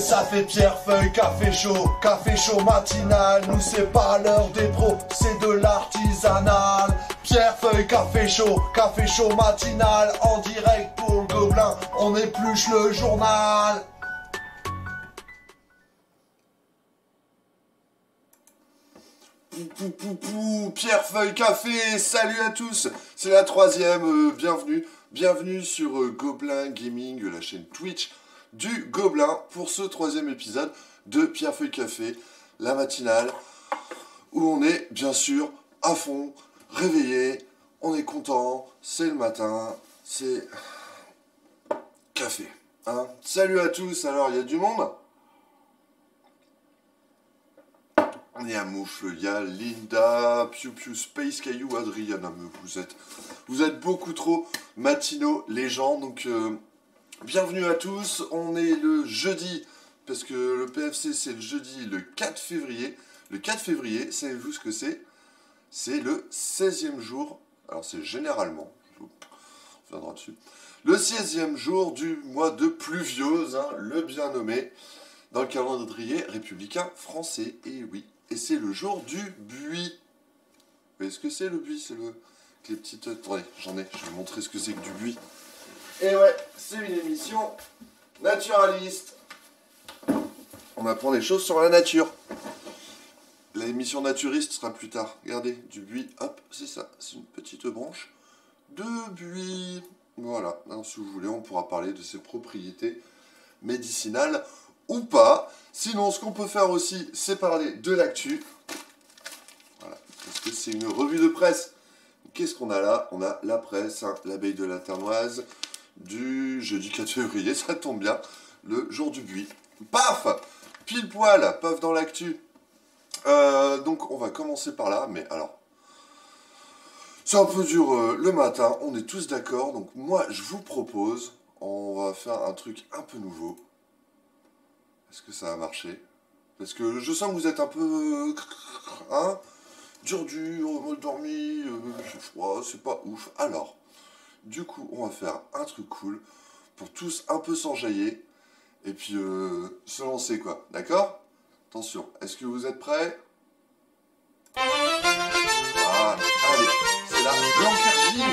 ça fait Pierrefeuille, café chaud matinal. Nous c'est pas l'heure des pros, c'est de l'artisanal. Pierrefeuille, café chaud matinal. En direct pour le Gobelin, on épluche le journal. Pierrefeuille Café, salut à tous, c'est la troisième, bienvenue sur Gobelin Gaming, la chaîne Twitch du Gobelin, pour ce troisième épisode de Pierrefeuille Café, la matinale, où on est bien sûr à fond, réveillé, on est content, c'est le matin, c'est café, hein. Salut à tous, alors il y a du monde ? Il y a Moufle, il y a Linda, Piu Piu, Space Caillou, Adriana, vous êtes beaucoup trop matinaux, les gens, donc bienvenue à tous. On est le jeudi, parce que le PFC c'est le jeudi, le 4 février. Le 4 février, savez-vous ce que c'est ? C'est le 16e jour, alors c'est généralement, on viendra dessus, le 16e jour du mois de Pluvieuse, hein, le bien nommé, dans le calendrier républicain français, et oui. Et c'est le jour du buis. Vous voyez ce que c'est le buis? C'est le... les petites... Attendez, je vais vous montrer ce que c'est que du buis. Et ouais, c'est une émission naturaliste. On apprend des choses sur la nature. L'émission naturiste sera plus tard. Regardez, du buis, hop, c'est ça. C'est une petite branche de buis. Voilà, alors, si vous voulez, on pourra parler de ses propriétés médicinales ou pas. Sinon, ce qu'on peut faire aussi, c'est parler de l'actu. Voilà, parce que c'est une revue de presse. Qu'est-ce qu'on a là? On a la presse, hein, l'abeille de la Ternoise, du jeudi 4 février, ça tombe bien, le jour du buis. Paf! Pile poil, paf dans l'actu. Donc, on va commencer par là, mais alors... c'est un peu dur le matin, on est tous d'accord. Donc, moi, je vous propose, on va faire un truc un peu nouveau. Est-ce que ça va marcher? Parce que je sens que vous êtes un peu... hein, dur, mal dormi, j'ai froid, c'est pas ouf. Alors, du coup, on va faire un truc cool pour tous un peu s'enjailler et puis se lancer, quoi. D'accord? Attention, est-ce que vous êtes prêts? Ah, allez, c'est la Blanquergine.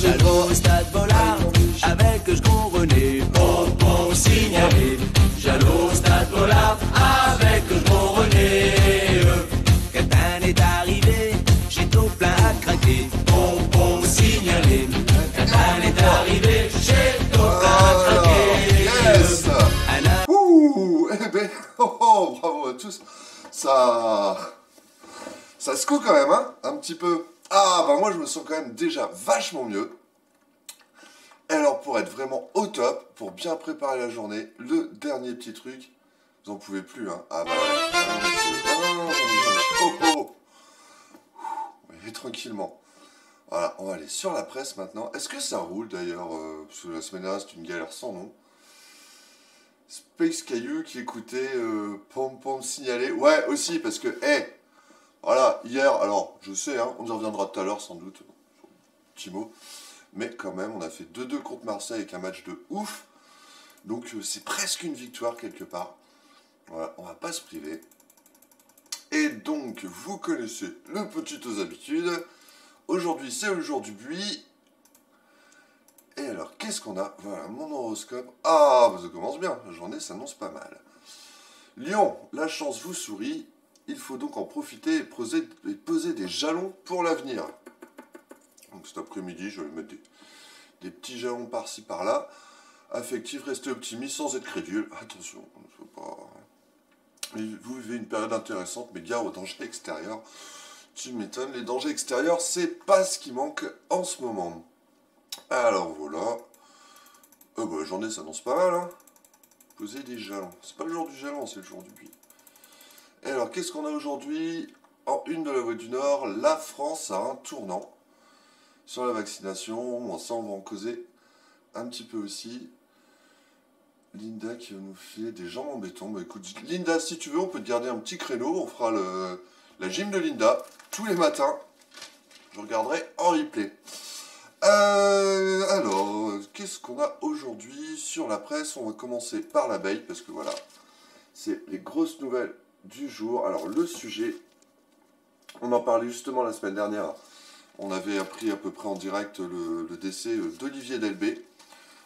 J'allais au stade Bollard avec je gros René pour signaler. J'allais au stade Bollard avec je gros René. Quelqu'un est arrivé, j'ai tout plein à craquer pour signaler. Quelqu'un est arrivé, j'ai tout plein à craquer. Yes. Ouh, eh ben, oh, bravo à tous. Ça secoue quand même, hein, un petit peu. Ah, bah moi je me sens quand même déjà vachement mieux. Et alors pour être vraiment au top, pour bien préparer la journée, le dernier petit truc, vous en pouvez plus, hein. Ah bah ouais. Ah non, oh. Oui, tranquillement. Voilà, on va aller sur la presse maintenant. Est-ce que ça roule d'ailleurs parce que la semaine dernière c'était une galère sans nom. Space Caillou qui écoutait Pom Pom signaler. Ouais, aussi parce que, voilà, hier, alors, je sais, hein, on y reviendra tout à l'heure, sans doute, petit mot, mais quand même, on a fait 2-2 contre Marseille avec un match de ouf, donc c'est presque une victoire quelque part. Voilà, on va pas se priver. Et donc, vous connaissez le petit aux habitudes. Aujourd'hui, c'est le jour du buis. Et alors, qu'est-ce qu'on a? Voilà, mon horoscope. Ah, bah, ça commence bien, la journée s'annonce pas mal. Lion, la chance vous sourit. Il faut donc en profiter et poser des jalons pour l'avenir. Donc cet après-midi, je vais mettre des petits jalons par-ci par-là. Affectif, restez optimiste sans être crédule. Attention, il ne faut pas... Vous vivez une période intéressante, mais gare aux dangers extérieurs. Tu m'étonnes, les dangers extérieurs, c'est pas ce qui manque en ce moment. Alors voilà. Bah, la journée s'annonce pas mal, hein. Poser des jalons. C'est pas le jour du jalon, c'est le jour du buis. Et alors, qu'est-ce qu'on a aujourd'hui? En une de la Voix du Nord, la France a un tournant sur la vaccination. Bon, ça, on va en causer un petit peu aussi. Linda qui va nous filer des jambes en béton. Bah écoute, Linda, si tu veux, on peut te garder un petit créneau. On fera la gym de Linda, tous les matins. Je regarderai en replay. Alors, qu'est-ce qu'on a aujourd'hui sur la presse? On va commencer par l'abeille, parce que voilà, c'est les grosses nouvelles du jour. Alors, le sujet, on en parlait justement la semaine dernière. On avait appris à peu près en direct le décès d'Olivier Delbé,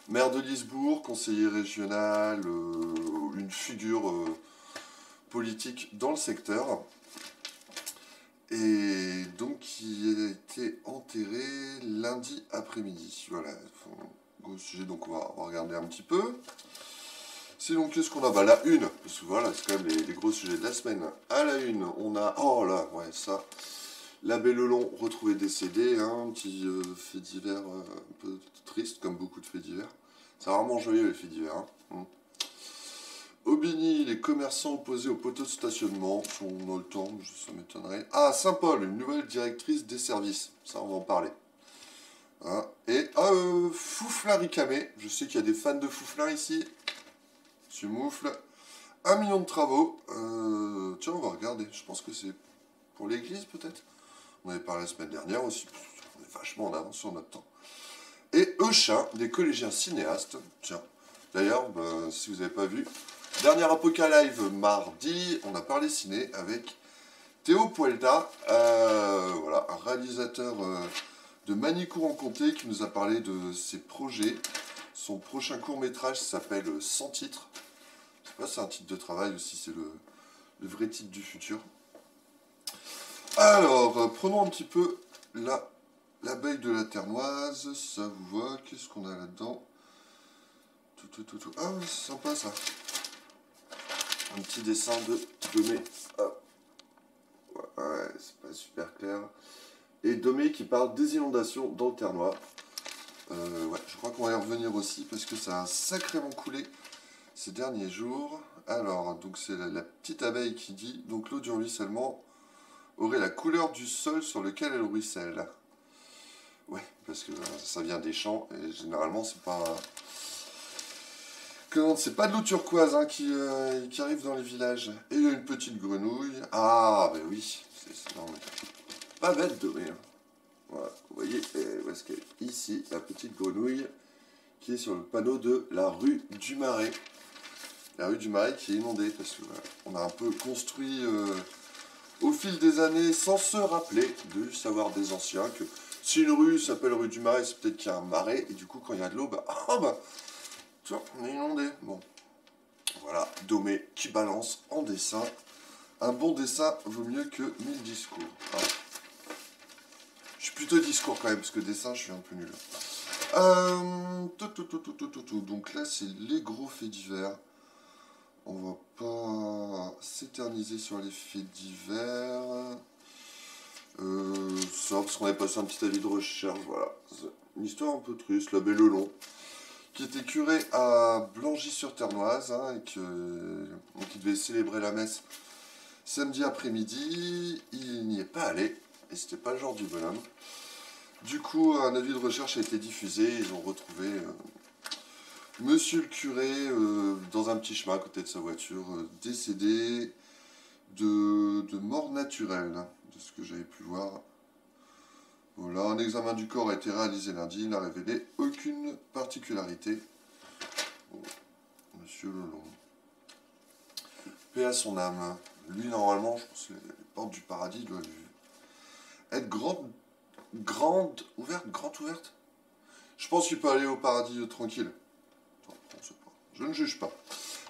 maire de Lisbourg, conseiller régional, une figure politique dans le secteur. Et donc, il a été enterré lundi après-midi. Voilà, gros sujet, donc on va regarder un petit peu. Sinon, qu'est-ce qu'on a? Bah, la une, parce que voilà, c'est quand même les gros sujets de la semaine. À la une, on a, oh là, ouais, ça, l'abbé Lelon retrouvé décédé, hein, un petit fait divers un peu triste, comme beaucoup de faits divers. C'est rarement joyeux les faits divers, hein. Aubigny, les commerçants opposés au poteau de stationnement. On a le temps, ça m'étonnerait. Ah, Saint-Paul, une nouvelle directrice des services. Ça, on va en parler. Hein. Et Fouflin Ricamé. Je sais qu'il y a des fans de Fouflin ici. Monsieur Moufle. 1 million de travaux. Tiens, on va regarder. Je pense que c'est pour l'église, peut-être. On avait parlé la semaine dernière aussi. On est vachement en avance sur notre temps. Et Euchin, des collégiens cinéastes. Tiens. D'ailleurs, si vous n'avez pas vu, dernier Apocalypse mardi, on a parlé ciné avec Théo Puelta, voilà, un réalisateur de Manicourt-en-Comté qui nous a parlé de ses projets. Son prochain court-métrage s'appelle Sans titre. Je sais pas si c'est un titre de travail ou si c'est le vrai titre du futur. Alors, prenons un petit peu l'abeille de la Ternoise. Ça vous va? Qu'est-ce qu'on a là-dedans? Ah, c'est sympa ça. Un petit dessin de Domé. Ouais, c'est pas super clair. Et Domé qui parle des inondations dans le Ternois. Ouais, je crois qu'on va y revenir aussi parce que ça a sacrément coulé ces derniers jours. Alors, donc c'est la petite abeille qui dit donc l'eau du ruissellement aurait la couleur du sol sur lequel elle ruisselle. Ouais, parce que ça vient des champs et généralement c'est pas. C'est pas de l'eau turquoise hein, qui arrive dans les villages. Et il y a une petite grenouille. Ah, ben oui. Non, mais pas bête de rien. Voilà, vous voyez, où est-ce qu'elle est? Ici, la petite grenouille qui est sur le panneau de la rue du Marais. La rue du Marais qui est inondée parce que voilà, on a un peu construit au fil des années sans se rappeler du savoir des anciens que si une rue s'appelle rue du Marais, c'est peut-être qu'il y a un marais et du coup quand il y a de l'eau, on est inondé. Bon. Voilà, Domé qui balance en dessin. Un bon dessin vaut mieux que 1000 discours. Ah. Je suis plutôt discours quand même, parce que dessin, je suis un peu nul. Donc là, c'est les gros faits divers. On va pas s'éterniser sur les faits divers. Ça, parce qu'on avait passé un petit avis de recherche, voilà. Une histoire un peu triste, l'abbé Lelon, qui était curé à Blangy-sur-Ternoise, hein, et qui devait célébrer la messe samedi après-midi. Il n'y est pas allé, et c'était pas le genre du bonhomme. Du coup, un avis de recherche a été diffusé, ils ont retrouvé monsieur le curé dans un petit chemin à côté de sa voiture, décédé de mort naturelle, hein, de ce que j'avais pu voir. Voilà, un examen du corps a été réalisé lundi, il n'a révélé aucune particularité. Bon, monsieur Lelon. Paix à son âme. Lui, normalement, je pense que les portes du paradis doivent être grande ouverte. Je pense qu'il peut aller au paradis tranquille. Attends, on sait pas. Je ne juge pas.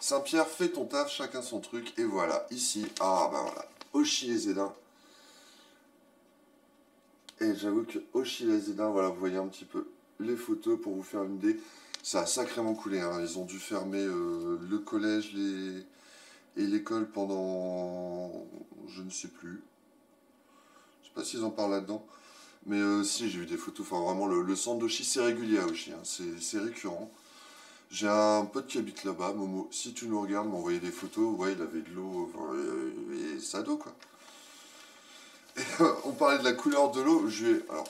Saint-Pierre, fais ton taf, chacun son truc. Et voilà, ici, ah ben voilà, Auchy-les-Édins. Et j'avoue que Auchy-les-Édins, voilà, vous voyez un petit peu les photos pour vous faire une idée. Ça a sacrément coulé, hein. Ils ont dû fermer le collège et l'école pendant... je ne sais plus. Je sais pas s'ils en parlent là-dedans. Mais si, j'ai vu des photos. Enfin, vraiment, le centre d'Auchy, c'est régulier à Auchy. Hein. C'est récurrent. J'ai un pote qui habite là-bas, Momo. Si tu nous regardes, m'envoyer des photos. Ouais, il avait de l'eau. Enfin, et ça d'eau, quoi. Et, on parlait de la couleur de l'eau. Alors,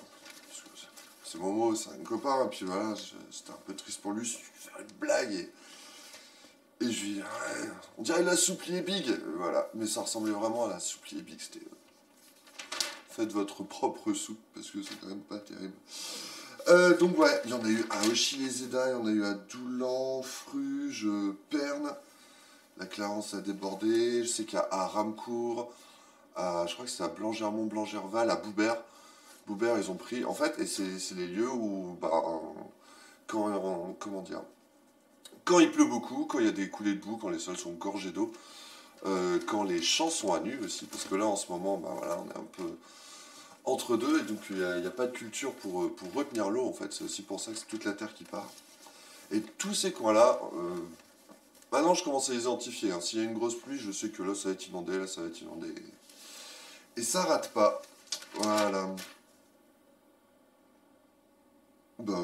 c'est Momo, c'est un copain. Et puis voilà, c'était un peu triste pour lui. Je lui faire une blague. Et je lui dis, ouais, on dirait la soupe Liebig. Voilà. Mais ça ressemblait vraiment à la soupe Liebig. C'était faites votre propre soupe, parce que c'est quand même pas terrible. Donc ouais, il y en a eu à Auchy-les-Édas, il y en a eu à Doulan, Fruges, Pernes. La Clarence a débordé. Je sais qu'il y a à Ramcourt, je crois que c'est à Blangermont, Blangerval, à Boubert. Boubert, ils ont pris. En fait, et c'est les lieux où, bah, comment dire, quand il pleut beaucoup, quand il y a des coulées de boue, quand les sols sont gorgés d'eau, quand les champs sont à nu aussi, parce que là en ce moment, bah voilà, on est un peu entre deux, et donc il n'y a pas de culture pour retenir l'eau en fait. C'est aussi pour ça que c'est toute la terre qui part. Et tous ces coins-là, maintenant je commence à les identifier. Hein. S'il y a une grosse pluie, je sais que là ça va être inondé, là ça va être inondé. Et ça rate pas. Voilà. Bah,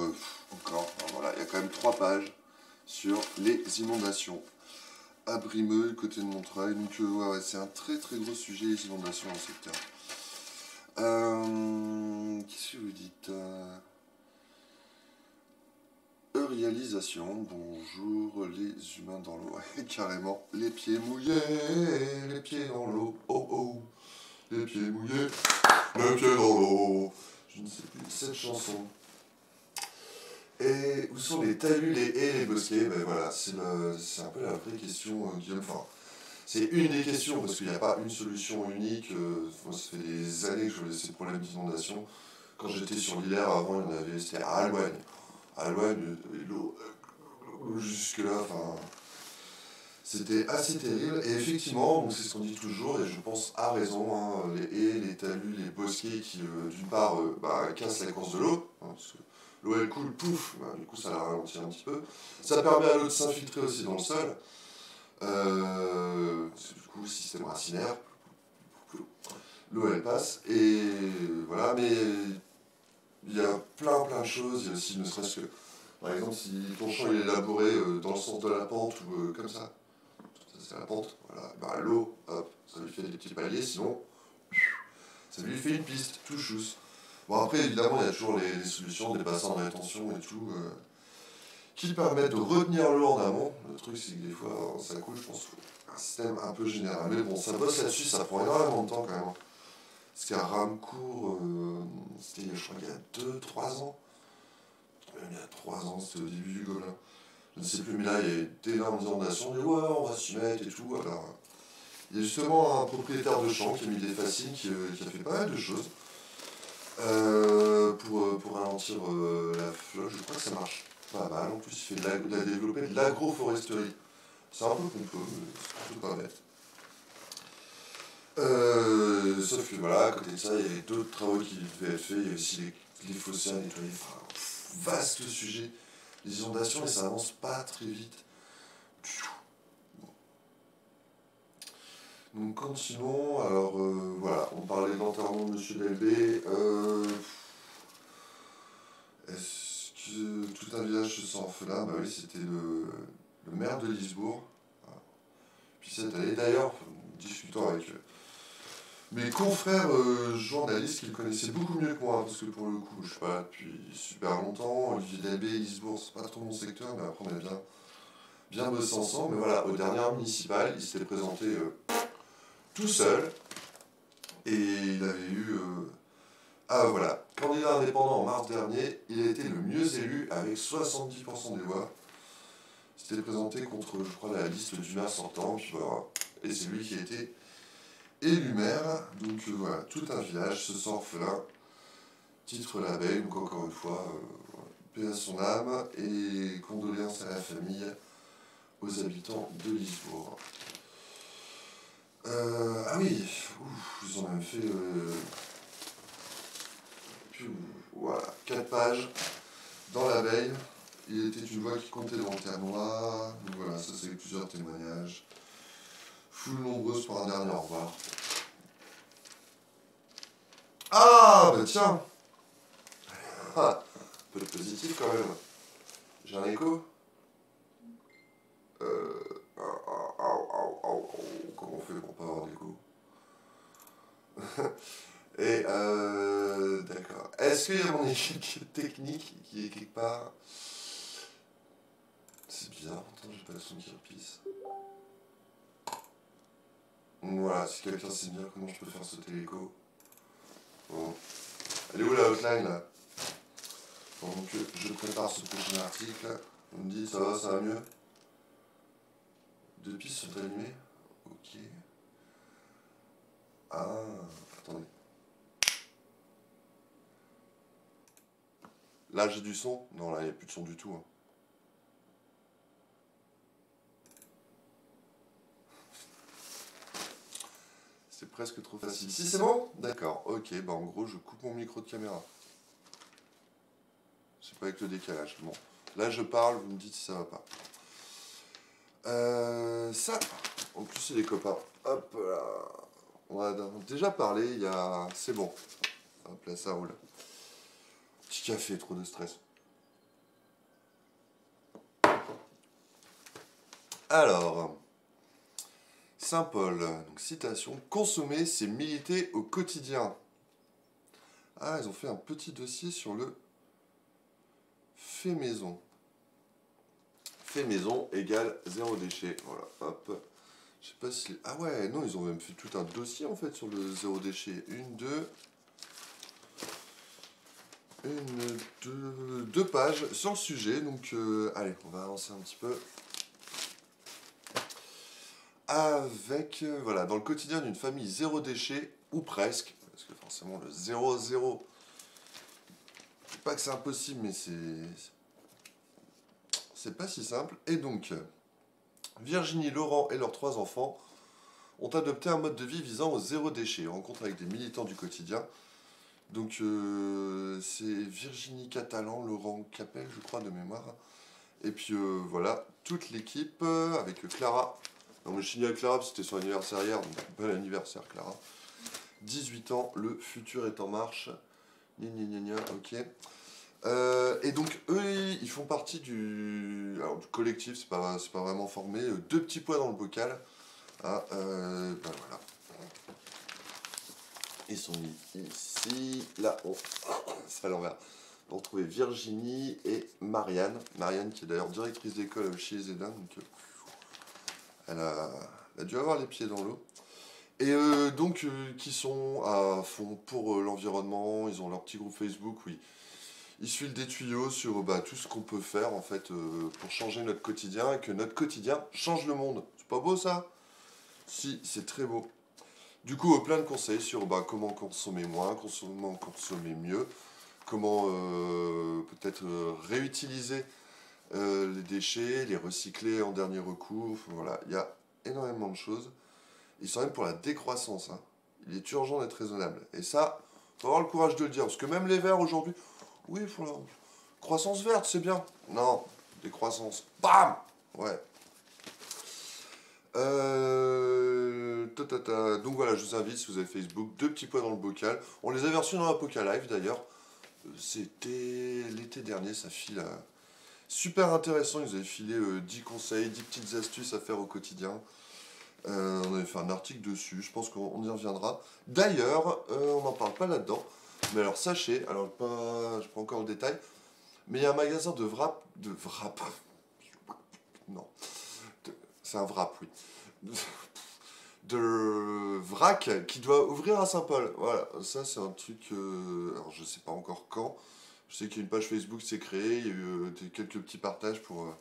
encore, voilà, il y a quand même 3 pages sur les inondations à Brimeux, côté de Montreuil. Donc, ouais, c'est un très très gros sujet, les inondations dans le secteur. Qu'est-ce que vous dites Réalisation, bonjour les humains dans l'eau. Ouais, carrément, les pieds mouillés, les pieds dans l'eau. Oh oh, les pieds mouillés, les pieds dans l'eau. Je ne sais plus cette chanson. Et où sont les talus, les haies, les bosquets? Ben voilà, c'est un peu la vraie question, Guillaume. Enfin, c'est une des questions, parce qu'il n'y a pas une solution unique. Moi, ça fait des années que je vois ces problèmes d'inondation. Quand j'étais sur l'Isère, avant, il y en avait, c'était à Aloigne. À Aloigne, l'eau, jusque-là, enfin, c'était assez terrible. Et effectivement, donc c'est ce qu'on dit toujours, et je pense à raison, hein, les haies, les talus, les bosquets qui, d'une part, cassent la course de l'eau, hein, parce que l'eau elle coule, pouf, bah, du coup ça la ralentit un petit peu. Ça permet à l'eau de s'infiltrer aussi dans le sol. Du coup, système racinaire, l'eau elle passe. Et voilà, mais il y a plein de choses. Il y a aussi, ne serait-ce que, par exemple, si ton champ il est labouré dans le sens de la pente ou comme ça c'est la pente, voilà, bah, l'eau, hop, ça lui fait des petits paliers, sinon, ça lui fait une piste, tout chousse. Bon, après, évidemment, il y a toujours les solutions, des bassins de rétention et tout, qui permettent de retenir l'eau en amont. Le truc, c'est que des fois, ça coule, je pense, un système un peu général. Mais bon, ça bosse là-dessus, ça prend énormément de temps quand même. Parce qu'à Ramcourt, c'était, je crois, il y a 2-3 ans. Même il y a 3 ans, c'était au début du Gobelin. Je ne sais plus, mais là, il y a eu d'énormes inondations. On dit, ouais, on va s'y mettre et tout. Alors, il y a justement un propriétaire de champ qui a mis des fascines, qui a fait pas mal de choses. Pour ralentir la flotte, je crois que ça marche pas mal. En plus, il a développé de l'agroforesterie. C'est un peu pompeux, mais c'est plutôt pas bête. Sauf que voilà, à côté de ça, il y avait d'autres travaux qui devaient être faits. Il y a aussi les fossés à nettoyer. Enfin, vaste sujet. Les inondations, et ça avance pas très vite. Donc continuons, alors voilà, on parlait de l'enterrement de M. Delbé. Est-ce que tout un village se sent orphelin? Bah oui, c'était le maire de Lisbourg. Puis cette année, d'ailleurs, discutant avec mes confrères journalistes qui le connaissaient beaucoup mieux que moi, parce que pour le coup, je sais pas, depuis super longtemps, Olivier Delbé, Lisbourg, c'est pas trop mon secteur, mais après on a bien bossé ensemble. Mais voilà, aux dernières municipales, il s'était présenté tout seul, et il avait eu... ah voilà, candidat indépendant en mars dernier, il a été le mieux élu avec 70% des voix. Il s'était présenté contre, je crois, la liste du maire sortant, puis voilà. Et c'est lui qui a été élu maire. Donc voilà, tout un village se sent orphelin. Titre l'abeille, donc encore une fois, paix à son âme et condoléances à la famille, aux habitants de Lisbourg. Ah oui, ils ont même fait... voilà, 4 pages dans l'abeille. Il était une voix qui comptait dans le terroir. Donc voilà, ça c'est plusieurs témoignages. Foule nombreuse pour un dernier au revoir. Ah bah tiens. Un peu de positif quand même. J'ai un écho. Comment on fait pour pas avoir d'écho? Et d'accord. Est-ce qu'il y a mon équipe technique qui est quelque part? C'est bizarre, pourtant j'ai pas le son qui repisse. Voilà, si quelqu'un sait bien comment je peux faire sauter l'écho. Bon. Elle est où la outline là? Donc je prépare ce prochain article. On me dit ça va mieux? 2 pistes sont allumées? Ok. Ah, attendez. Là j'ai du son? Non, là il n'y a plus de son du tout. Hein. C'est presque trop facile. Si c'est bon? D'accord, ok, bah en gros je coupe mon micro de caméra. C'est pas avec le décalage. Bon, là je parle, vous me dites si ça va pas. Ça, en plus c'est des copains. Hop là. On a déjà parlé, il y a... C'est bon. Hop là, ça roule. Petit café, trop de stress. Alors, Saint-Paul, donc citation, consommer, c'est militer au quotidien. Ah, ils ont fait un petit dossier sur le fait maison. Fait maison égale 0 déchet. Voilà, hop. Je sais pas si... Ah ouais, non, ils ont même fait tout un dossier en fait sur le 0 déchet. Deux pages sur le sujet. Donc, allez, on va avancer un petit peu. Avec, voilà, dans le quotidien d'une famille 0 déchet, ou presque, parce que forcément le 0-0, pas que c'est impossible, mais c'est pas si simple. Et donc, Virginie, Laurent et leurs 3 enfants ont adopté un mode de vie visant au 0 déchet. Rencontre avec des militants du quotidien. Donc, c'est Virginie Catalan, Laurent Capel, je crois, de mémoire. Et puis, voilà, toute l'équipe, avec Clara. Non, mais je signale Clara, parce que c'était son anniversaire hier, donc bon anniversaire, Clara. 18 ans, le futur est en marche. Ok. Et donc, eux, ils font partie du collectif, c'est pas vraiment formé. 2 petits pois dans le bocal. Ah, ben voilà. Ils sont mis ici, là, c'est à l'envers. On retrouvait Virginie et Marianne. Marianne qui est d'ailleurs directrice d'école chez les Zédin, donc elle a dû avoir les pieds dans l'eau. Et donc, qui sont à fond pour l'environnement, ils ont leur petit groupe Facebook, oui. Ils suivent des tuyaux sur tout ce qu'on peut faire, en fait, pour changer notre quotidien, et que notre quotidien change le monde. C'est pas beau, ça? Si, c'est très beau. Du coup, plein de conseils sur comment consommer moins, comment consommer mieux, comment peut-être réutiliser les déchets, les recycler en dernier recours. Voilà, il y a énormément de choses. Ils sont même pour la décroissance. Hein. Il est urgent d'être raisonnable. Et ça, faut avoir le courage de le dire. Parce que même les verts aujourd'hui, oui, il faut la croissance verte, c'est bien. Non, décroissance. Bam! Ouais. Donc voilà, je vous invite, si vous avez Facebook, 2 petits pois dans le bocal. On les avait reçus dans la Poca Live d'ailleurs. C'était l'été dernier, ça file super intéressant. Ils avaient filé 10 conseils, 10 petites astuces à faire au quotidien. On avait fait un article dessus, je pense qu'on y reviendra. D'ailleurs, on n'en parle pas là-dedans. Mais alors sachez, alors je prends encore le détail, mais il y a un magasin de wrap. Non. C'est un wrap, oui. De vrac qui doit ouvrir à Saint-Paul. Voilà, ça c'est un truc. Alors je sais pas encore quand. Je sais qu'il y a une page Facebook qui s'est créée. Il y a eu quelques petits partages pour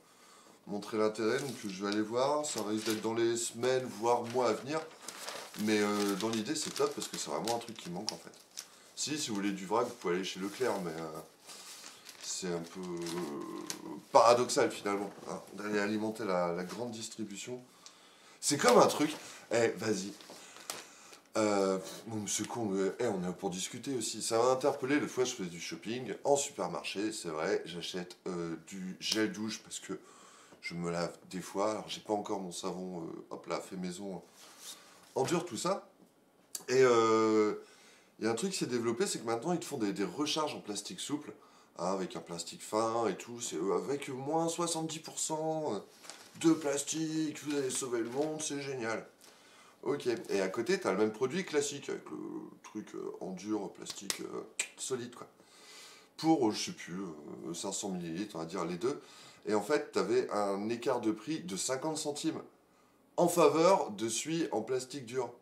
montrer l'intérêt. Donc je vais aller voir. Ça risque d'être dans les semaines, voire mois à venir. Mais dans l'idée, c'est top parce que c'est vraiment un truc qui manque en fait. Si vous voulez du vrac, vous pouvez aller chez Leclerc, mais c'est un peu paradoxal finalement hein, d'aller alimenter la grande distribution. C'est comme un truc. Vas-y. Bon, c'est con, mais on est là pour discuter aussi. Ça m'a interpellé, le fois je faisais du shopping en supermarché, c'est vrai, j'achète du gel douche parce que je me lave des fois. Alors j'ai pas encore mon savon, hop là, fait maison, endure tout ça. Et il y a un truc qui s'est développé, c'est que maintenant ils te font des recharges en plastique souple, hein, avec un plastique fin et tout, c'est avec moins 70% de plastique, vous allez sauver le monde, c'est génial. Ok, et à côté, t'as le même produit classique, avec le truc en dur, plastique solide, quoi. Pour, je sais plus, 500 ml, on va dire les deux. Et en fait, t'avais un écart de prix de 50 centimes en faveur de celui en plastique dur.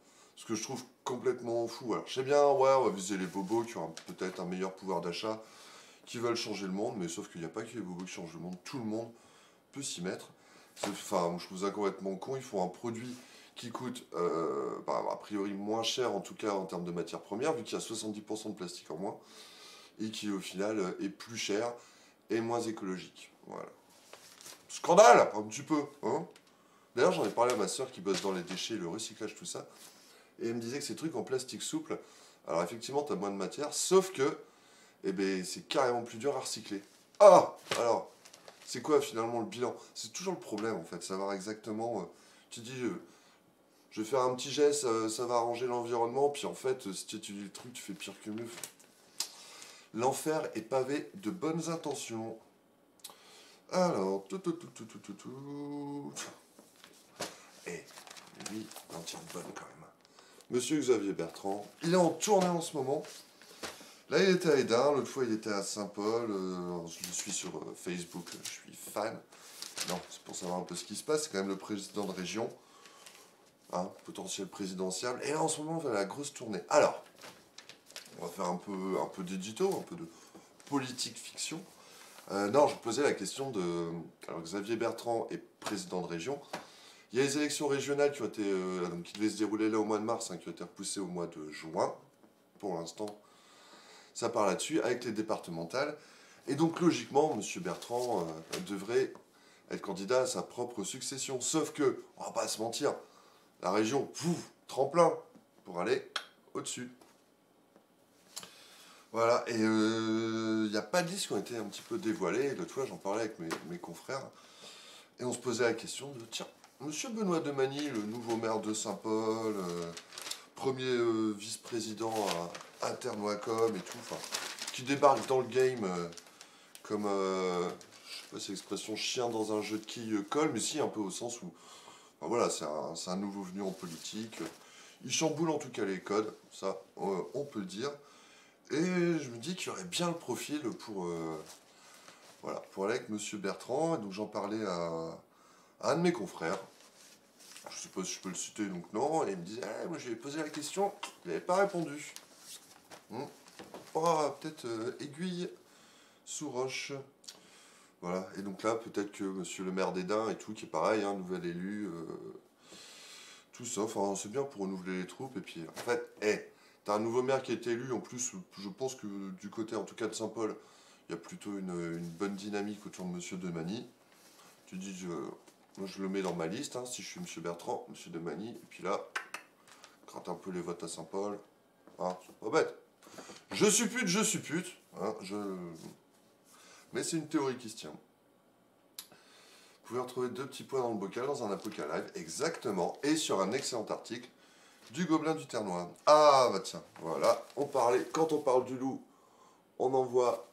Ce que je trouve complètement fou. Alors, je sais bien, ouais, on va viser les bobos qui ont peut-être un meilleur pouvoir d'achat, qui veulent changer le monde, mais sauf qu'il n'y a pas que les bobos qui changent le monde, tout le monde peut s'y mettre. Enfin, je trouve ça complètement con. Ils font un produit qui coûte, a priori, moins cher, en tout cas en termes de matières premières, vu qu'il y a 70% de plastique en moins, et qui, au final, est plus cher et moins écologique. Voilà. Scandale, un petit peu, hein. D'ailleurs, j'en ai parlé à ma soeur qui bosse dans les déchets, le recyclage, tout ça, et elle me disait que ces trucs en plastique souple, alors effectivement, tu as moins de matière, sauf que, eh ben, c'est carrément plus dur à recycler. Ah, alors, c'est quoi finalement le bilan? C'est toujours le problème en fait, savoir exactement. Tu dis, je vais faire un petit geste, ça va arranger l'environnement, puis en fait, si tu étudies le truc, tu fais pire que mieux. L'enfer est pavé de bonnes intentions. Alors, tout. Eh, lui, il en tient bonne quand même. Monsieur Xavier Bertrand, il est en tournée en ce moment. Là, il était à Hesdin, l'autre fois, il était à Saint-Paul. Je le suis sur Facebook, je suis fan. Non, c'est pour savoir un peu ce qui se passe. C'est quand même le président de région, hein, potentiel présidentiel. Et là, en ce moment, on va à la grosse tournée. Alors, on va faire un peu d'édito, un peu de politique fiction. Non, je posais la question de... Alors, Xavier Bertrand est président de région. Il y a les élections régionales qui ont été, donc, qui devaient se dérouler là au mois de mars, hein, qui ont été repoussées au mois de juin. Pour l'instant, ça part là-dessus, avec les départementales. Et donc, logiquement, M. Bertrand devrait être candidat à sa propre succession. Sauf que, on va pas se mentir, la région, pouf, tremplin pour aller au-dessus. Voilà, et il n'y a pas de listes qui ont été un petit peu dévoilées. L'autre fois, j'en parlais avec mes confrères, et on se posait la question de, tiens, Monsieur Benoît Demagny, le nouveau maire de Saint-Paul, premier vice-président à Internoacom et tout, enfin, qui débarque dans le game comme, je sais pas si l'expression chien dans un jeu de quilles colle, mais si, un peu au sens où, enfin, voilà, c'est un nouveau venu en politique. Il chamboule en tout cas les codes, ça, on peut le dire. Et je me dis qu'il y aurait bien le profil voilà, pour aller avec Monsieur Bertrand. Et donc j'en parlais à un de mes confrères. Je sais pas si je peux le citer, donc non. Et il me disait, moi je lui ai posé la question, il n'avait pas répondu. Oh, peut-être aiguille sous roche. Voilà, et donc là, peut-être que Monsieur le maire d'Hesdin et tout, qui est pareil, hein, nouvel élu, tout ça, enfin, c'est bien pour renouveler les troupes. Et puis, en fait, t'as un nouveau maire qui a été élu. En plus, je pense que du côté, en tout cas de Saint-Paul, il y a plutôt une bonne dynamique autour de Monsieur Demagny. Tu dis, moi je le mets dans ma liste, hein, si je suis Monsieur Bertrand, Monsieur Demagny, et puis là, gratte un peu les votes à Saint-Paul. Hein, c'est pas bête. Je suppute, hein, mais c'est une théorie qui se tient. Vous pouvez retrouver 2 petits points dans le bocal, dans un Apocalypse, exactement, et sur un excellent article du Gobelin du Ternois. Ah bah tiens, voilà, quand on parle du loup, on envoie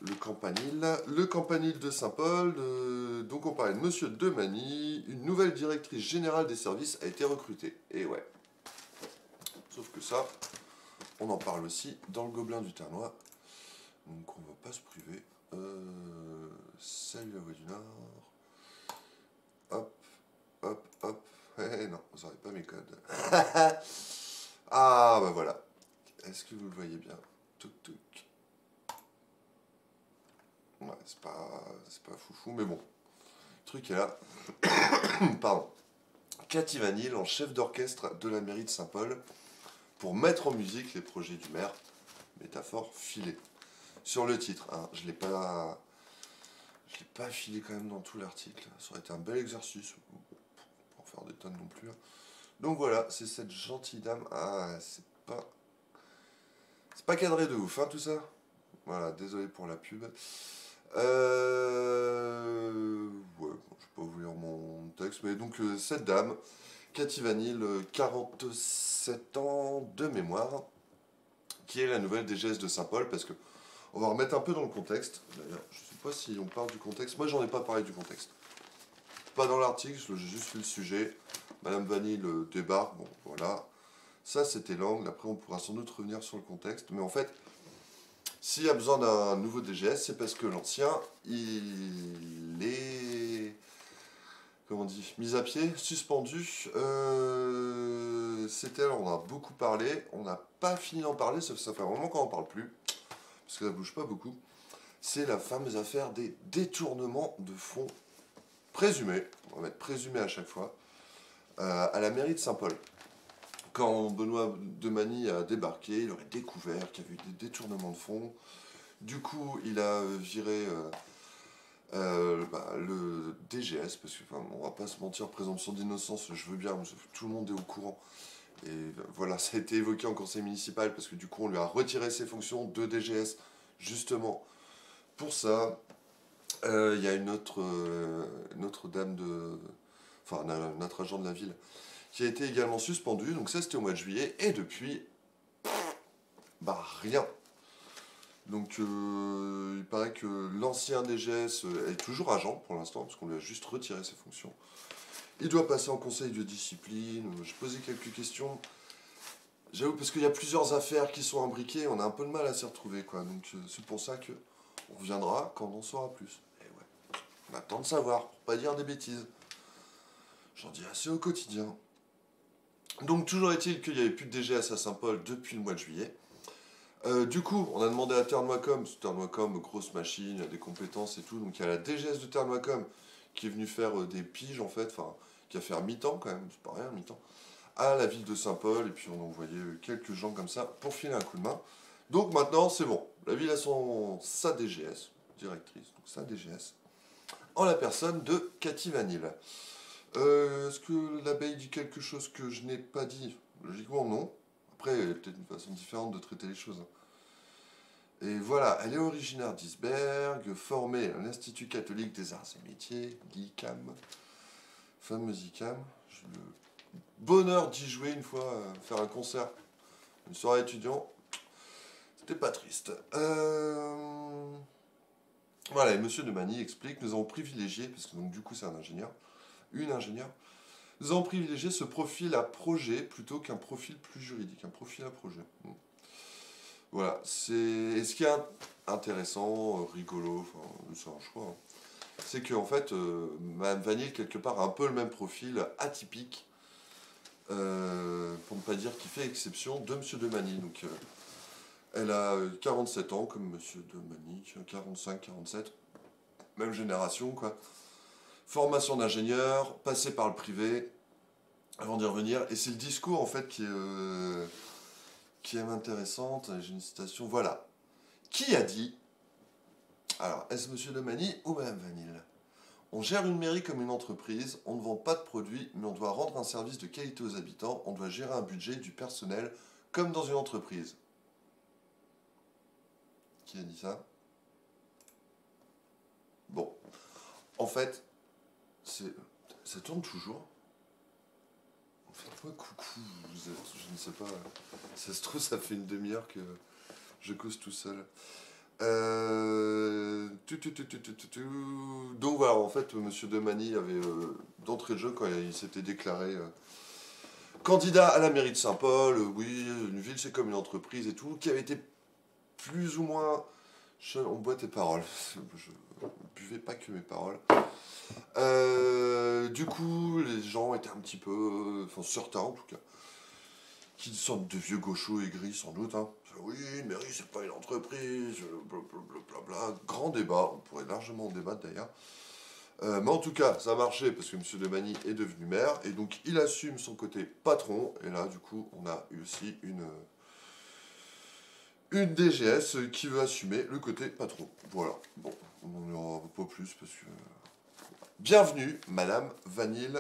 le campanile. Le campanile de Saint-Paul, donc on parlait de Monsieur Demagny, une nouvelle directrice générale des services a été recrutée. Et ouais. Sauf que ça, on en parle aussi dans le Gobelin du Ternois. Donc on va pas se priver. Salut la voix du Nord. Hop, hop, hop. Non, vous n'aurez pas mes codes. Ah bah voilà. Est-ce que vous le voyez bien? Touc touc. Ouais, c'est pas foufou, mais bon. Le truc est là. Pardon. Cathy Vanille en chef d'orchestre de la mairie de Saint-Paul pour mettre en musique les projets du maire. Métaphore filée. Sur le titre, hein, je l'ai pas filé quand même dans tout l'article. Ça aurait été un bel exercice. Pour faire des tonnes non plus. Donc voilà, c'est cette gentille dame. Ah, c'est pas cadré de ouf, hein, tout ça. Voilà, désolé pour la pub. Ouais, bon, je vais pas vous lire mon texte, mais donc cette dame, Cathy Vanille, 47 ans de mémoire, qui est la nouvelle DGS de Saint-Paul, parce que on va remettre un peu dans le contexte. D'ailleurs, je sais pas si on parle du contexte. Moi, j'en ai pas parlé du contexte. Pas dans l'article, j'ai juste fait le sujet. Madame Vanille débarque, bon, voilà. Ça, c'était l'angle. Après, on pourra sans doute revenir sur le contexte. Mais en fait, s'il y a besoin d'un nouveau DGS, c'est parce que l'ancien, il est, comment on dit, mis à pied, suspendu, c'était, on en a beaucoup parlé, on n'a pas fini d'en parler, ça fait un moment qu'on n'en parle plus, parce que ça bouge pas beaucoup. C'est la fameuse affaire des détournements de fonds présumés, on va mettre présumés à chaque fois, à la mairie de Saint-Paul. Quand Benoît Demany a débarqué, il aurait découvert qu'il y avait eu des détournements de fonds. Du coup, il a viré le DGS, parce que on va pas se mentir, présomption d'innocence, je veux bien, tout le monde est au courant. Et voilà, ça a été évoqué en conseil municipal, parce que du coup, on lui a retiré ses fonctions de DGS, justement pour ça. Il y a une autre dame de... Enfin, un autre agent de la ville qui a été également suspendu, donc ça c'était au mois de juillet, et depuis, rien. Donc il paraît que l'ancien DGS est toujours agent pour l'instant, parce qu'on lui a juste retiré ses fonctions. Il doit passer en conseil de discipline, j'ai posé quelques questions. J'avoue, parce qu'il y a plusieurs affaires qui sont imbriquées, on a un peu de mal à s'y retrouver, quoi. Donc c'est pour ça que on reviendra quand on en saura plus. Et ouais, on attend de savoir, pour pas dire des bêtises. J'en dis assez au quotidien. Donc toujours est-il qu'il n'y avait plus de DGS à Saint-Paul depuis le mois de juillet. Du coup, on a demandé à Ternwacom, grosse machine, il y a des compétences et tout, donc il y a la DGS de Ternwacom qui est venue faire des piges en fait, enfin, qui a fait mi-temps quand même, c'est pas rien, mi-temps, à la ville de Saint-Paul, et puis on a envoyé quelques gens comme ça pour filer un coup de main. Donc maintenant, c'est bon, la ville a sa DGS, directrice, donc sa DGS, en la personne de Cathy Vanille. Est-ce que l'abeille dit quelque chose que je n'ai pas dit? Logiquement, non. Après, il y a peut-être une façon différente de traiter les choses. Et voilà, elle est originaire d'Isbergues, formée à l'Institut catholique des arts et métiers, l'ICAM, fameux ICAM. J'ai eu le bonheur d'y jouer une fois, faire un concert, une soirée étudiant. C'était pas triste. Voilà, et Monsieur Demany explique, nous avons privilégié, parce que donc du coup c'est un ingénieur, une ingénieure, nous avons privilégié ce profil à projet plutôt qu'un profil plus juridique, un profil à projet. Voilà, et ce qui est intéressant, rigolo, enfin, c'est un choix, hein, c'est qu'en fait, Mme Vanille, quelque part, a un peu le même profil atypique, pour ne pas dire qui fait exception, de M. Demany. Donc, elle a 47 ans, comme M. Demany, 45, 47, même génération, quoi. Formation d'ingénieur, passé par le privé, avant d'y revenir. Et c'est le discours, en fait, qui est intéressante. J'ai une citation, voilà. Qui a dit, alors, est-ce M. Demany ou Mme Vanille? On gère une mairie comme une entreprise, on ne vend pas de produits, mais on doit rendre un service de qualité aux habitants, on doit gérer un budget, du personnel, comme dans une entreprise. Qui a dit ça? Bon. En fait, ça tourne toujours. Faites-moi coucou, vous êtes, je ne sais pas. Ça se trouve, ça fait une demi-heure que je cause tout seul. Donc voilà, en fait, M. Demany avait, d'entrée de jeu, quand il s'était déclaré candidat à la mairie de Saint-Paul, oui, une ville c'est comme une entreprise et tout, qui avait été plus ou moins... On boit tes paroles, je buvais pas que mes paroles. Du coup, les gens étaient un petit peu, enfin certains en tout cas, qui sortent de vieux gauchos aigris sans doute. Hein. Oui, une mairie c'est pas une entreprise, blablabla. Grand débat, on pourrait largement en débattre d'ailleurs. Mais en tout cas, ça a marché parce que M. Demany est devenu maire et donc il assume son côté patron. Et là, du coup, on a eu aussi une DGS qui veut assumer le côté patron. Voilà. Bon, on n'en aura pas plus parce que... Bienvenue, Madame Vanille,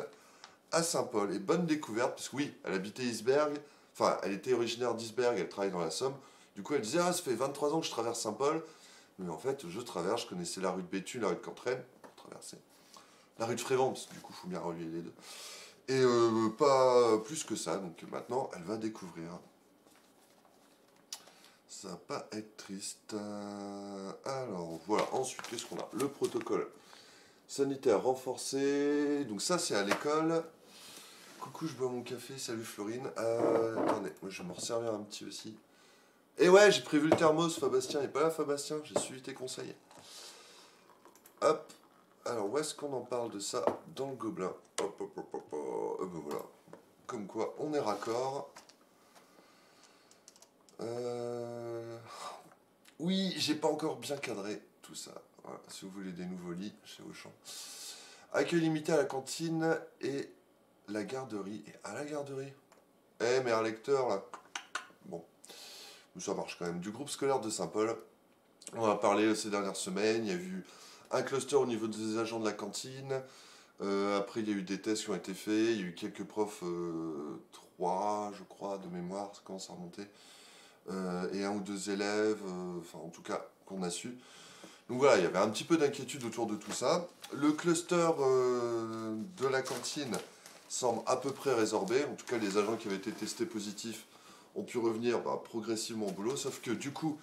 à Saint-Paul. Et bonne découverte, parce que oui, elle habitait Isbergues, enfin, elle était originaire d'Isbergues, elle travaille dans la Somme. Du coup, elle disait, ah, ça fait 23 ans que je traverse Saint-Paul. Mais en fait, je traverse, je connaissais la rue de Béthune, la rue de Cantraine, pour traverser. La rue de Frévent, parce que du coup, il faut bien relier les deux. Et pas plus que ça, donc maintenant, elle va découvrir. Ça va pas être triste. Alors, voilà, ensuite, qu'est-ce qu'on a? Le protocole sanitaire renforcé. Donc ça, c'est à l'école. Coucou, je bois mon café. Salut Florine. Attendez, moi je vais me resservir un petit aussi. Et ouais, j'ai prévu le thermos, Fabastien. Il n'est pas là, Fabastien. J'ai suivi tes conseils. Hop. Alors, où est-ce qu'on en parle de ça? Dans le gobelin. Hop, hop, hop, hop, hop. Ben voilà. comme quoi on est raccord. Oui, j'ai pas encore bien cadré tout ça. Voilà, si vous voulez des nouveaux lits chez Auchan. Accueil limité à la cantine et la garderie. Et à la garderie. Eh, mais un lecteur là. Bon, ça marche quand même. Du groupe scolaire de Saint-Paul. On en a parlé ces dernières semaines. Il y a eu un cluster au niveau des agents de la cantine. Après, il y a eu des tests qui ont été faits. Il y a eu quelques profs, 3, je crois, de mémoire, ça commence à remonter. Et un ou deux élèves, enfin, en tout cas, qu'on a su. Donc voilà, il y avait un petit peu d'inquiétude autour de tout ça. Le cluster de la cantine semble à peu près résorbé. En tout cas, les agents qui avaient été testés positifs ont pu revenir progressivement au boulot. Sauf que du coup,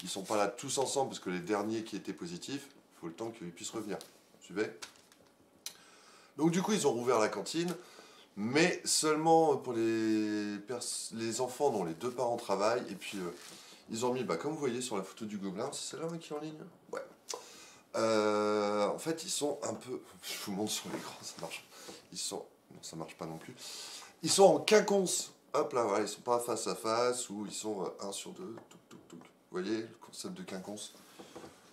ils ne sont pas là tous ensemble parce que les derniers qui étaient positifs, il faut le temps qu'ils puissent revenir. Vous suivez ? Donc du coup, ils ont rouvert la cantine, mais seulement pour les enfants dont les deux parents travaillent. Et puis, ils ont mis, comme vous voyez sur la photo du gobelin, c'est celle-là qui est en ligne ? Ouais. En fait, ils sont un peu... Je vous montre sur l'écran, ça marche. Ils sont... Non, ça marche pas non plus. Ils sont en quinconce. Hop là, voilà, ils sont pas face à face, ou ils sont 1 sur 2. Vous voyez, le concept de quinconce.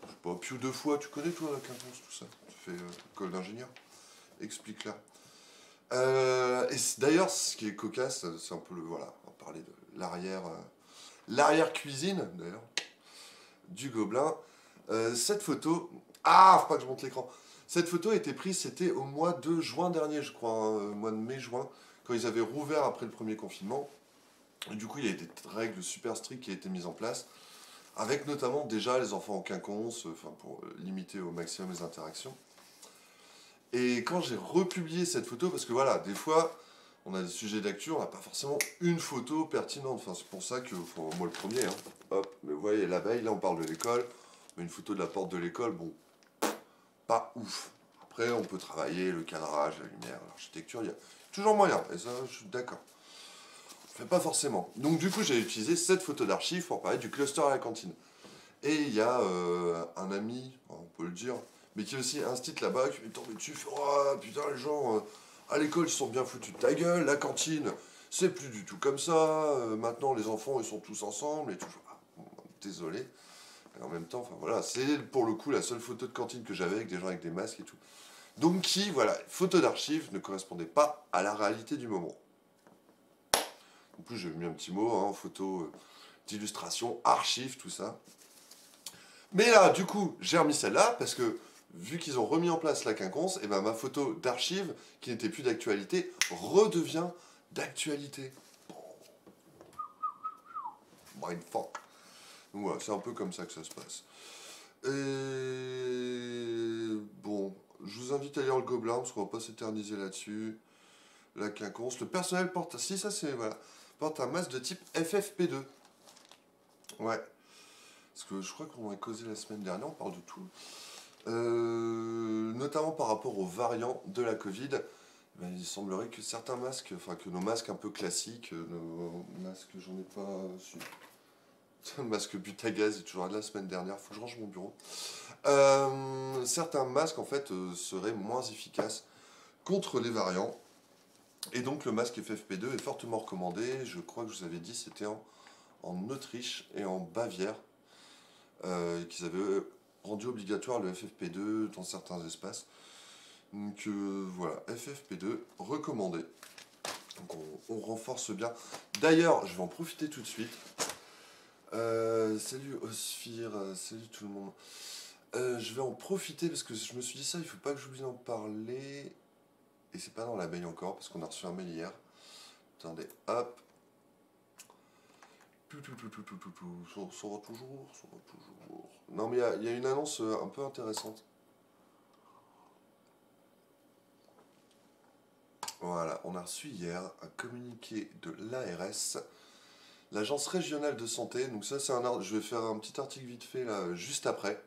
Je sais pas, puis ou deux fois, tu connais toi la quinconce, tout ça. Tu fais école d'ingénieur. Explique-la. Et d'ailleurs, ce qui est cocasse, c'est un peu le... Voilà, on va parler de l'arrière-cuisine, d'ailleurs, du gobelin. Cette photo... Ah, faut pas que je monte l'écran. Cette photo a été prise, c'était au mois de juin dernier, je crois, hein, mois de mai-juin, quand ils avaient rouvert après le premier confinement. Et du coup, il y a des règles super strictes qui ont été mises en place, avec notamment déjà les enfants en quinconce, pour limiter au maximum les interactions. Et quand j'ai republié cette photo, parce que voilà, des fois, on a des sujets d'actu, on n'a pas forcément une photo pertinente. Enfin, c'est pour ça que, moi le premier, hein. Hop, mais vous voyez, la veille, là on parle de l'école, mais une photo de la porte de l'école, bon, pas ouf. Après, on peut travailler le cadrage, la lumière, l'architecture, il y a toujours moyen, et ça, je suis d'accord. On fait pas forcément. Donc du coup, j'ai utilisé cette photo d'archive pour parler du cluster à la cantine. Et il y a un ami, on peut le dire, mais qui est aussi un site là-bas, qui m'est tombé dessus, fait oh, putain, les gens à l'école ils sont bien foutus de ta gueule, la cantine, c'est plus du tout comme ça, maintenant les enfants ils sont tous ensemble et tout. Désolé. Et en même temps, enfin voilà, c'est pour le coup la seule photo de cantine que j'avais avec des gens avec des masques et tout. Donc qui, voilà, photo d'archives ne correspondait pas à la réalité du moment. En plus j'ai mis un petit mot, hein, photo d'illustration, archives, tout ça. Mais là, du coup, j'ai remis celle-là parce que, vu qu'ils ont remis en place la quinconce, et ma photo d'archive, qui n'était plus d'actualité, redevient d'actualité. Mindfuck. Donc voilà, c'est un peu comme ça que ça se passe. Et bon, je vous invite à lire le Gobelin, parce qu'on va pas s'éterniser là-dessus. La quinconce. Le personnel porte... Si, ça c'est... Voilà. Porte un masque de type FFP2. Ouais. Parce que je crois qu'on en a causé la semaine dernière, on parle de tout. Notamment par rapport aux variants de la Covid, il semblerait que certains masques, enfin que nos masques un peu classiques, nos masques, j'en ai pas su. Le masque Butagaz est toujours là de la semaine dernière, faut que je range mon bureau. Certains masques en fait seraient moins efficaces contre les variants. Et donc le masque FFP2 est fortement recommandé. Je crois que je vous avais dit c'était en Autriche et en Bavière. Qu'ils avaient rendu obligatoire le FFP2 dans certains espaces. Donc voilà, FFP2 recommandé. Donc on renforce bien. D'ailleurs, je vais en profiter tout de suite. Salut Osphere, salut tout le monde. Je vais en profiter parce que je me suis dit ça, il faut pas que j'oublie d'en parler. Et c'est pas dans la mail encore parce qu'on a reçu un mail hier. Attendez, hop. Ça va toujours. Non mais il y a une annonce un peu intéressante. Voilà, on a reçu hier un communiqué de l'ARS, l'Agence Régionale de Santé. Donc ça c'est je vais faire un petit article vite fait là, juste après.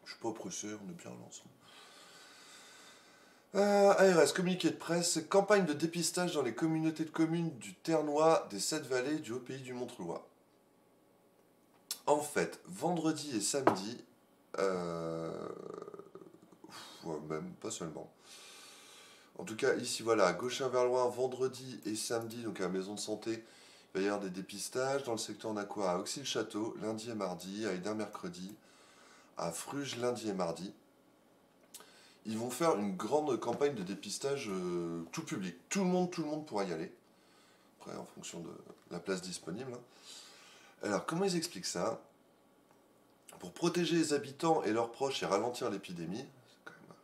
Je suis pas pressé, on est bien là ensemble. ARS, communiqué de presse, campagne de dépistage dans les communautés de communes du Ternois, des 7 vallées, du Haut-Pays du Montreuil. En fait, vendredi et samedi, même pas seulement, En tout cas, ici, voilà, à Gauchin-Verloin, vendredi et samedi, donc à la maison de santé, il va y avoir des dépistages. Dans le secteur, on a quoi? À Auxy-le-Château, lundi et mardi, à Hénin, mercredi, à Fruges, lundi et mardi. Ils vont faire une grande campagne de dépistage tout public. Tout le monde pourra y aller. Après, en fonction de la place disponible. Alors, comment ils expliquent ça? Pour protéger les habitants et leurs proches et ralentir l'épidémie, c'est quand même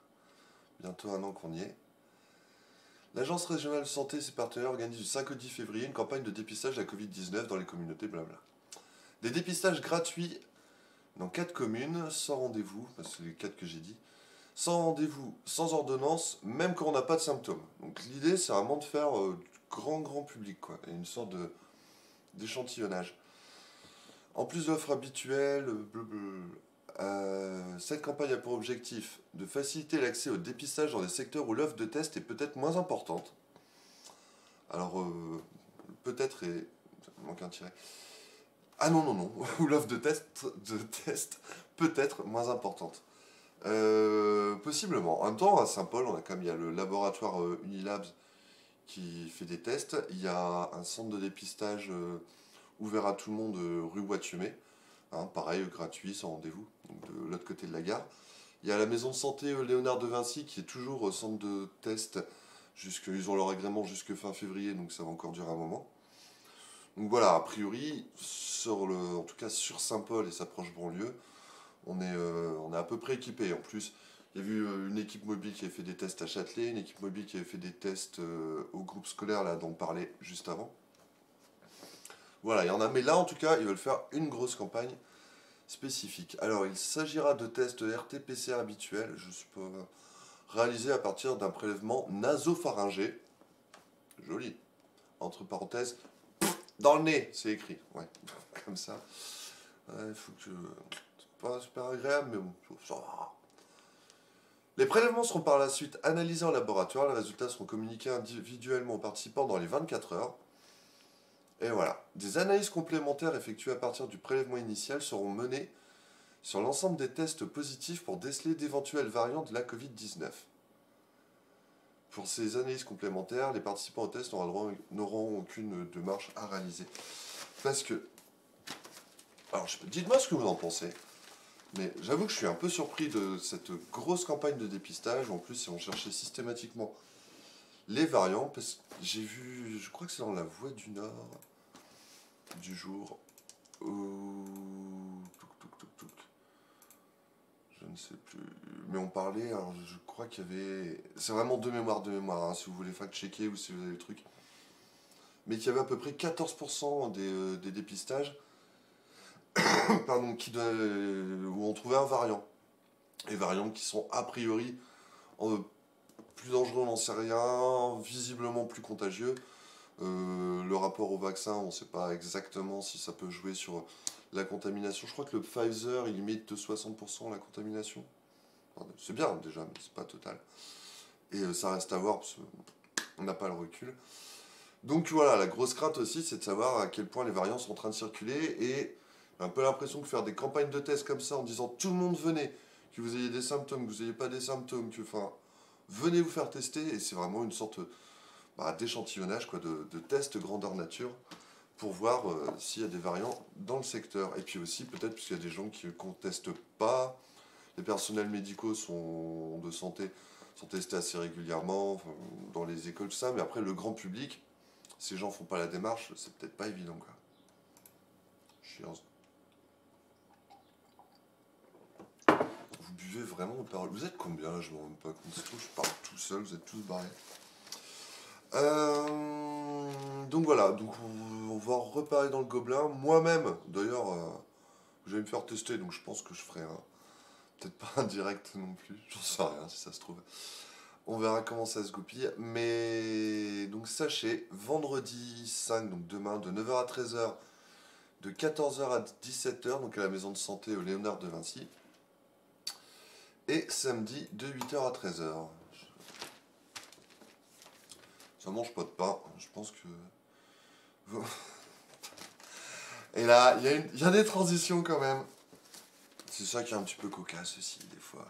bientôt un an qu'on y est, l'Agence régionale de santé et ses partenaires organisent du 5 au 10 février une campagne de dépistage de la Covid-19 dans les communautés, blabla. Des dépistages gratuits dans 4 communes, sans rendez-vous, c'est les 4 que j'ai dit, sans rendez-vous, sans ordonnance, même quand on n'a pas de symptômes. Donc l'idée, c'est vraiment de faire du grand public, quoi, et une sorte d'échantillonnage. En plus de l'offre habituelle, cette campagne a pour objectif de faciliter l'accès au dépistage dans des secteurs où l'offre de test est peut-être moins importante. Alors, peut-être et... Il manque un tiret. Ah non, où l'offre de test peut être moins importante. Possiblement. En même temps, à Saint-Paul, il y a le laboratoire Unilabs qui fait des tests. Il y a un centre de dépistage ouvert à tout le monde rue Bois-Tumet. Hein, pareil, gratuit, sans rendez-vous, donc de l'autre côté de la gare. Il y a la maison de santé Léonard de Vinci qui est toujours centre de test. Ils ont leur agrément jusque fin février, donc ça va encore durer un moment. Donc voilà, a priori, en tout cas sur Saint-Paul et sa proche banlieue, on est à peu près équipé. En plus, il y a eu une équipe mobile qui avait fait des tests à Châtelet, une équipe mobile qui avait fait des tests au groupe scolaire là, dont on parlait juste avant. Voilà, il y en a, mais là en tout cas, ils veulent faire une grosse campagne spécifique. Alors, il s'agira de tests RT-PCR habituels, je suppose, réalisés à partir d'un prélèvement nasopharyngé. Joli. Entre parenthèses, dans le nez, c'est écrit. Ouais, comme ça. Il faut que c'est pas super agréable, mais bon, ça va. Les prélèvements seront par la suite analysés en laboratoire. Les résultats seront communiqués individuellement aux participants dans les 24 heures. Et voilà. Des analyses complémentaires effectuées à partir du prélèvement initial seront menées sur l'ensemble des tests positifs pour déceler d'éventuelles variantes de la Covid-19. Pour ces analyses complémentaires, les participants au test n'auront aucune démarche à réaliser. Parce que... Alors, dites-moi ce que vous en pensez. Mais j'avoue que je suis un peu surpris de cette grosse campagne de dépistage. En plus, ils vont chercher systématiquement les variants. Parce que j'ai vu... Je crois que c'est dans La Voix du Nord du jour. Je ne sais plus. Mais on parlait, alors je crois qu'il y avait... C'est vraiment de mémoire, hein, si vous voulez fact-checker ou si vous avez le truc. Mais qu'il y avait à peu près 14% des dépistages pardon, où on trouvait un variant. Les variants qui sont a priori plus dangereux, on n'en sait rien, visiblement plus contagieux. Le rapport au vaccin, on ne sait pas exactement si ça peut jouer sur la contamination. Je crois que le Pfizer, il limite de 60% la contamination. C'est bien déjà, mais c'est pas total. Et ça reste à voir, parce qu'on n'a pas le recul. Donc voilà, la grosse crainte aussi, c'est de savoir à quel point les variants sont en train de circuler. Et j'ai un peu l'impression que faire des campagnes de tests comme ça, en disant tout le monde venez, que vous ayez des symptômes, que vous n'ayez pas des symptômes, venez vous faire tester. Et c'est vraiment une sorte d'échantillonnage, de test grandeur nature, pour voir s'il y a des variants dans le secteur. Et puis aussi, peut-être, puisqu'il y a des gens qui ne contestent pas, les personnels médicaux de santé sont testés assez régulièrement, dans les écoles, tout ça, mais après, le grand public, ces gens font pas la démarche, c'est peut-être pas évident, quoi. Chiance. Vous buvez vraiment aux paroles. Vous êtes combien là? Je me rends pas compte. C'est tout, je parle tout seul, vous êtes tous barrés. Donc voilà, donc on va reparler dans le gobelin. Moi-même, d'ailleurs, je vais me faire tester, donc je pense que je ferai peut-être pas un direct non plus, j'en sais rien si ça se trouve. On verra comment ça se goupille. Mais donc sachez, vendredi 5, donc demain, de 9h à 13h, de 14h à 17h, donc à la maison de santé au Léonard de Vinci. Et samedi, de 8h à 13h. Ça mange pas de pain, je pense que... Et là, il y a des transitions quand même. C'est ça qui est un petit peu cocasse aussi, des fois.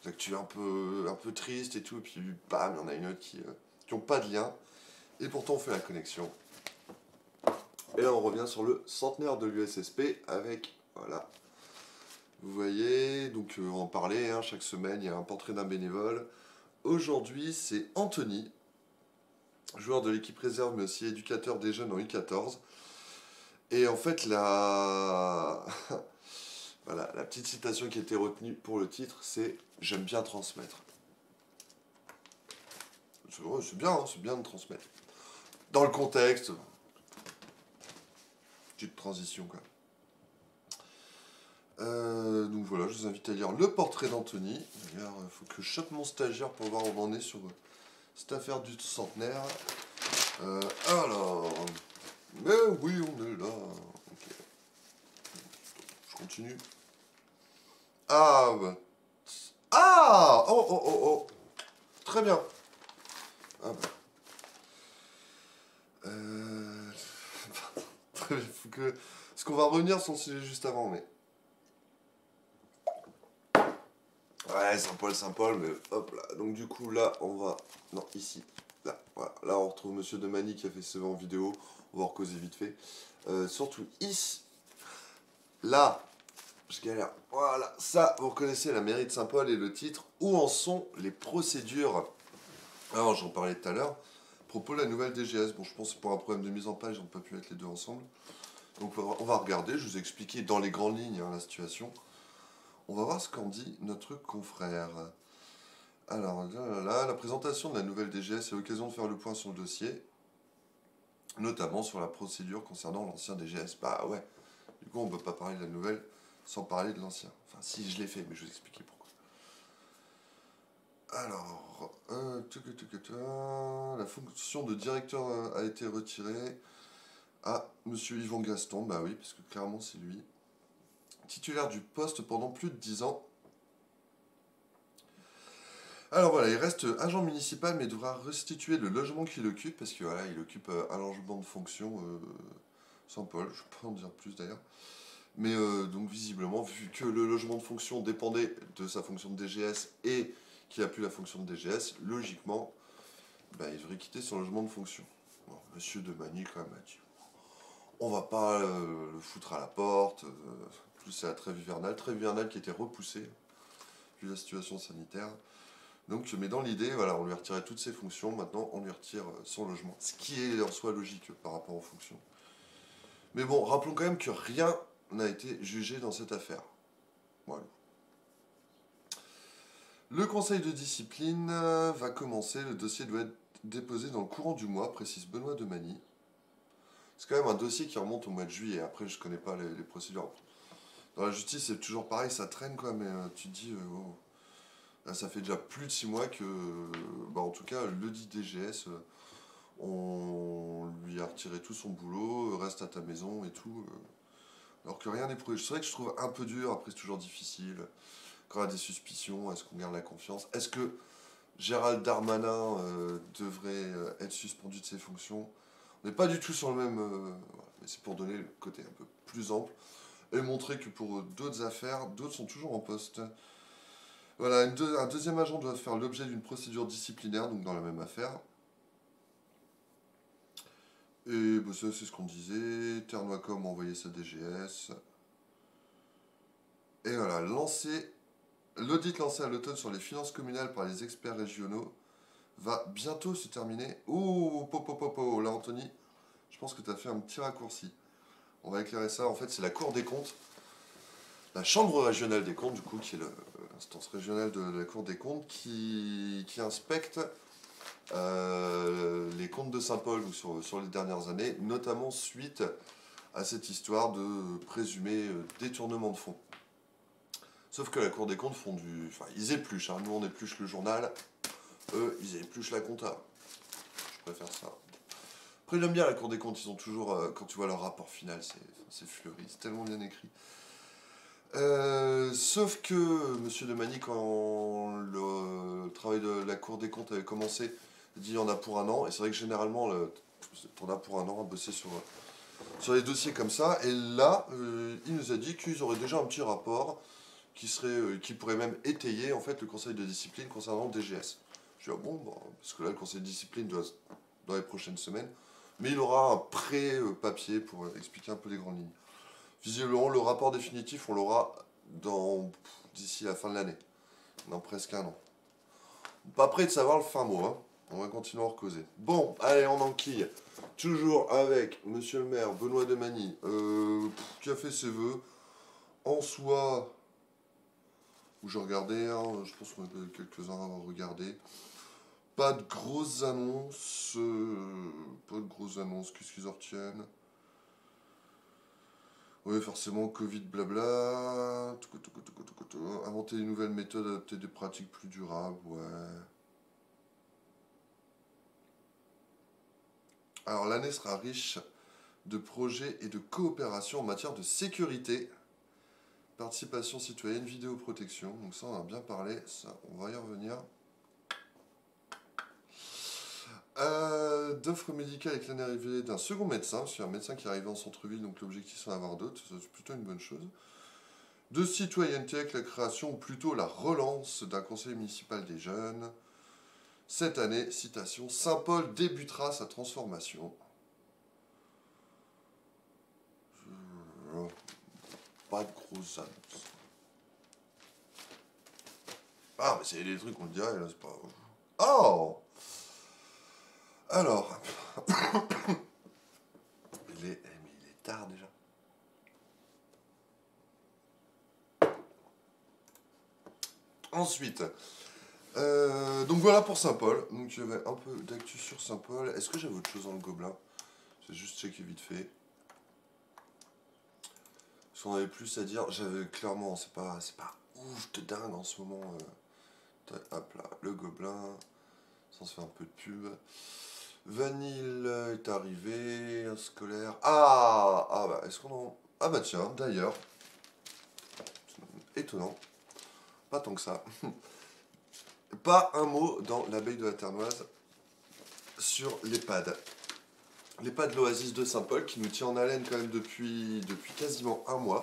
d'actu un peu triste et tout, et puis bam, il y en a une autre qui n'ont pas de lien, et pourtant on fait la connexion. Et là on revient sur le centenaire de l'USSP avec, voilà, vous voyez, donc on en parlait, hein, chaque semaine il y a un portrait d'un bénévole. Aujourd'hui c'est Anthony, joueur de l'équipe réserve mais aussi éducateur des jeunes en U14. Et en fait la... voilà, la petite citation qui a été retenue pour le titre, c'est « J'aime bien transmettre ». C'est bien, hein, c'est bien de transmettre. Dans le contexte, petite transition quoi. Donc voilà, je vous invite à lire le portrait d'Anthony. D'ailleurs, il faut que je chope mon stagiaire pour voir où on en est sur cette affaire du centenaire. Alors, mais oui, on est là. Ok. Je continue. Ah, bah. Ah, oh, oh, oh, oh. Très bien. Ah, bah. Très bien, faut que... Parce qu'on va revenir sur le sujet juste avant, mais... Ouais, Saint-Paul, mais hop là. Donc du coup, là, on va... Non, ici. Là, voilà. Là, on retrouve Monsieur Demani qui a fait ce en vidéo. On va en causer vite fait. Surtout ici. Là, je galère. Voilà, ça, vous reconnaissez la mairie de Saint-Paul et le titre. Où en sont les procédures? Alors, j'en parlais tout à l'heure. À propos de la nouvelle DGS. Bon, je pense que c'est pour un problème de mise en page, ils n'ont pas pu mettre les deux ensemble. Donc, on va regarder. Je vous ai expliqué dans les grandes lignes hein, la situation. On va voir ce qu'en dit notre confrère. Alors, là, la présentation de la nouvelle DGS est l'occasion de faire le point sur le dossier, notamment sur la procédure concernant l'ancien DGS. Bah ouais, du coup, on ne peut pas parler de la nouvelle sans parler de l'ancien. Enfin, si, je l'ai fait, mais je vais vous expliquer pourquoi. Alors, la fonction de directeur a été retirée à Monsieur Yvan Gaston. Bah oui, parce que clairement, c'est lui. Titulaire du poste pendant plus de 10 ans. Alors voilà, il reste agent municipal mais devra restituer le logement qu'il occupe parce que voilà, il occupe un logement de fonction Saint-Paul, je ne peux pas en dire plus d'ailleurs. Mais donc visiblement, vu que le logement de fonction dépendait de sa fonction de DGS et qu'il n'a plus la fonction de DGS, logiquement, bah, il devrait quitter son logement de fonction. Bon, Monsieur Demani quand même a dit, on va pas le foutre à la porte, plus c'est la trêve hivernale qui était repoussée vu la situation sanitaire. Donc, mais dans l'idée, voilà, on lui a retiré toutes ses fonctions, maintenant on lui retire son logement. Ce qui est en soi logique par rapport aux fonctions. Mais bon, rappelons quand même que rien n'a été jugé dans cette affaire. Voilà. Le conseil de discipline va commencer, le dossier doit être déposé dans le courant du mois, précise Benoît Demani. C'est quand même un dossier qui remonte au mois de juillet, après je connais pas les procédures. Dans la justice c'est toujours pareil, ça traîne quoi, mais tu te dis... oh. Là, ça fait déjà plus de 6 mois que, bah, en tout cas, le dit DGS, on lui a retiré tout son boulot, reste à ta maison et tout. Alors que rien n'est prouvé. C'est vrai que je trouve un peu dur, après c'est toujours difficile. Quand il y a des suspicions, est-ce qu'on garde la confiance? Est-ce que Gérald Darmanin devrait être suspendu de ses fonctions? On n'est pas du tout sur le même... voilà. Mais c'est pour donner le côté un peu plus ample et montrer que pour d'autres affaires, d'autres sont toujours en poste. Voilà, un deuxième agent doit faire l'objet d'une procédure disciplinaire, donc dans la même affaire. Et bah, ça, c'est ce qu'on disait. Ternoacom a envoyé sa DGS. Et voilà, l'audit lancé à l'automne sur les finances communales par les experts régionaux va bientôt se terminer. Oh, là, Anthony, je pense que tu as fait un petit raccourci. On va éclairer ça. En fait, c'est la Cour des comptes. La Chambre régionale des comptes, du coup, qui est l'instance régionale de la Cour des comptes, qui inspecte les comptes de Saint-Paul sur les dernières années, notamment suite à cette histoire de présumé détournement de fonds. Sauf que la Cour des comptes font du... Enfin, ils épluchent, hein. Nous on épluche le journal, eux ils épluchent la compta. Je préfère ça. Après j'aime bien la Cour des comptes, ils ont toujours... quand tu vois leur rapport final, c'est fleuri, c'est tellement bien écrit. Sauf que Monsieur Demani, quand le travail de la Cour des comptes avait commencé, il dit il y en a pour un an, et c'est vrai que généralement, on a pour un an à bosser sur les dossiers comme ça, et là, il nous a dit qu'ils auraient déjà un petit rapport, qui pourrait même étayer en fait le conseil de discipline concernant le DGS. Je dis, ah bon, parce que là, le conseil de discipline doit dans les prochaines semaines, mais il aura un pré-papier pour expliquer un peu les grandes lignes. Visiblement, le rapport définitif, on l'aura d'ici la fin de l'année, dans presque un an. Pas prêt de savoir le fin mot, hein. On va continuer à en causer. Bon, allez, on enquille. Toujours avec monsieur le maire Benoît Demagny, qui a fait ses vœux. En soi, où j'ai regardé, hein, je pense qu'on a quelques-uns à regarder. Pas de grosses annonces. Qu'est-ce qu'ils en retiennent? Oui, forcément, Covid, blabla. Inventer des nouvelles méthodes, adapter des pratiques plus durables, ouais. Alors, l'année sera riche de projets et de coopération en matière de sécurité, participation citoyenne, vidéoprotection. Donc ça, on a bien parlé, ça, on va y revenir. D'offres médicales avec l'arrivée d'un second médecin, parce qu'il y a un médecin qui est arrivé en centre-ville, donc l'objectif c'est d'en avoir d'autres, c'est plutôt une bonne chose. De citoyenneté avec la création, ou plutôt la relance d'un conseil municipal des jeunes. Cette année, citation, Saint-Paul débutera sa transformation. Pas de grosses annonces. Ah, mais c'est des trucs qu'on dirait, là, c'est pas... Oh! Alors, mais il est tard déjà. Ensuite, donc voilà pour Saint-Paul. Donc il y avait un peu d'actu sur Saint-Paul. Est-ce que j'avais autre chose dans le gobelin? C'est juste checker vite fait. Si on avait plus à dire, j'avais clairement, c'est pas ouf de dingue en ce moment. Hop là, le gobelin, ça se fait un peu de pub. Vanille est arrivé, un scolaire. Ah bah, est-ce qu'on en... Ah bah tiens, d'ailleurs, étonnant, pas tant que ça. Pas un mot dans l'abeille de la Ternoise sur l'EHPAD. L'EHPAD de l'Oasis de Saint-Paul qui nous tient en haleine quand même depuis quasiment un mois.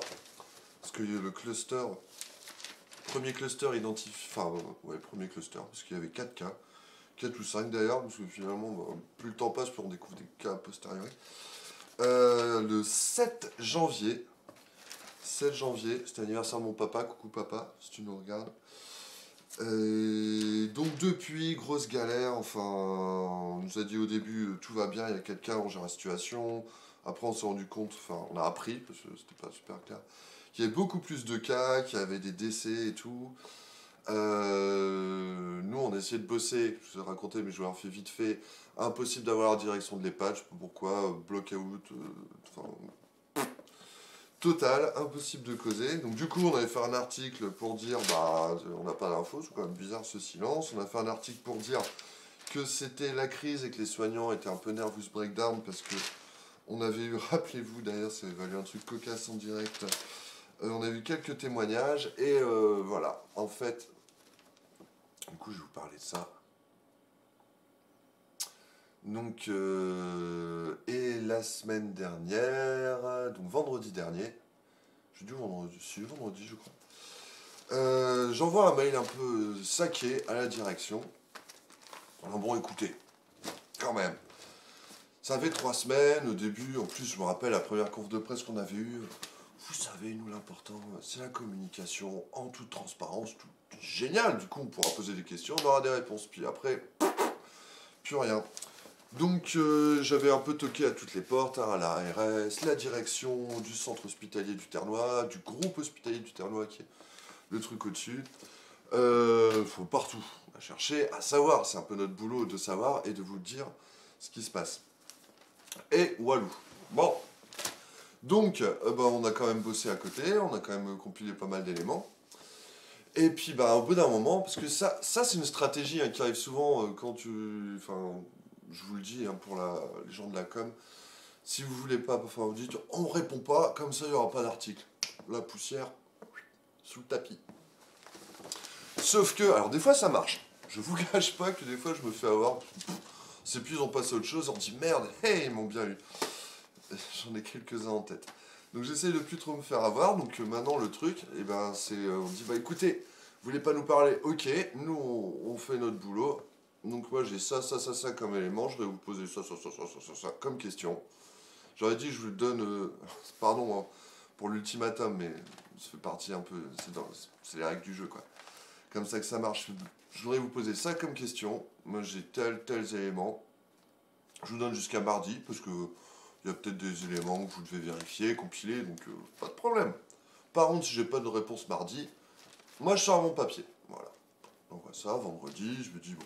Parce que le cluster, premier cluster identifié, enfin ouais, premier cluster, parce qu'il y avait 4 cas. 4 ou 5 d'ailleurs, parce que finalement, plus le temps passe, plus on découvre des cas a posteriori. Le 7 janvier, c'était l'anniversaire de mon papa, coucou papa, si tu nous regardes. Donc depuis, grosse galère, enfin, on nous a dit au début, tout va bien, il y a 4 cas, on gère la situation. Après on s'est rendu compte, enfin on a appris, parce que c'était pas super clair, qu'il y avait beaucoup plus de cas, qu'il y avait des décès et tout. Nous on a essayé de bosser, je vous ai raconté mais je vous l'ai refait vite fait, impossible d'avoir la direction de l'EHPAD, je sais pas pourquoi, block-out, total, impossible de causer. Donc du coup on avait fait un article pour dire, bah on n'a pas d'infos, c'est quand même bizarre ce silence, on a fait un article pour dire que c'était la crise et que les soignants étaient un peu nervous breakdown parce que on avait eu, rappelez-vous d'ailleurs, ça valait un truc cocasse en direct, on a eu quelques témoignages et voilà, en fait... Du coup, je vais vous parler de ça. Donc, et la semaine dernière, donc vendredi dernier, je dis vendredi, je crois, j'envoie un mail un peu saqué à la direction. Alors bon, écoutez, quand même, ça fait 3 semaines, au début, en plus, je me rappelle la première conf de presse qu'on avait eue. Vous savez, nous, l'important, c'est la communication en toute transparence, tout génial. Du coup, on pourra poser des questions, on aura des réponses. Puis après, plus rien. Donc, j'avais un peu toqué à toutes les portes, hein, à la ARS, la direction du centre hospitalier du Ternois, du groupe hospitalier du Ternois, qui est le truc au-dessus. Faut partout. On va chercher à savoir. C'est un peu notre boulot de savoir et de vous dire ce qui se passe. Et walou. Bon. Donc, on a quand même bossé à côté, on a quand même compilé pas mal d'éléments. Et puis, au bout d'un moment, parce que ça c'est une stratégie qui arrive souvent quand tu... Enfin, je vous le dis, pour les gens de la com, si vous voulez pas, enfin, vous dites, on répond pas, comme ça, il n'y aura pas d'article. La poussière, sous le tapis. Sauf que, alors des fois, ça marche. Je vous cache pas que des fois, je me fais avoir... C'est plus, on passe à autre chose, on dit, merde, hey, ils m'ont bien eu. J'en ai quelques-uns en tête. Donc j'essaye de plus trop me faire avoir. Donc maintenant le truc, et ben c'est on dit bah écoutez, vous voulez pas nous parler, ok, nous on fait notre boulot. Donc moi j'ai ça comme élément, je vais vous poser ça comme question. J'aurais dit je vous donne pardon hein, pour l'ultimatum, mais ça fait partie un peu, c'est les règles du jeu quoi. Comme ça que ça marche. Je voudrais vous poser ça comme question. Moi j'ai tels éléments. Je vous donne jusqu'à mardi parce que il y a peut-être des éléments que vous devez vérifier, compiler, donc pas de problème. Par contre, si j'ai pas de réponse mardi, moi je sors mon papier. Voilà. Donc voilà, ça, vendredi, je me dis, bon,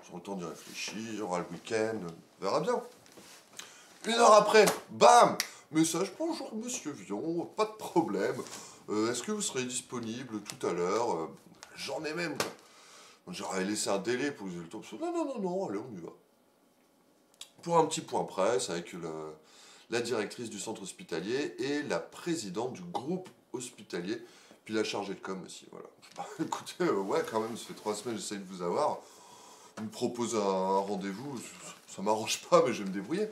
j'aurai le temps d'y réfléchir, il y aura le week-end, on verra bien. 1 heure après, bam! Message, bonjour monsieur Vion, pas de problème. Est-ce que vous serez disponible tout à l'heure? J'en ai même, quoi. Donc j'aurais laissé un délai pour que j'ai le temps. Non, allez, on y va. Pour un petit point presse avec la directrice du centre hospitalier et la présidente du groupe hospitalier, puis la chargée de com aussi, voilà. Bah, écoutez, ouais, quand même, ça fait 3 semaines que j'essaye de vous avoir. On me propose un rendez-vous, ça m'arrange pas, mais je vais me débrouiller.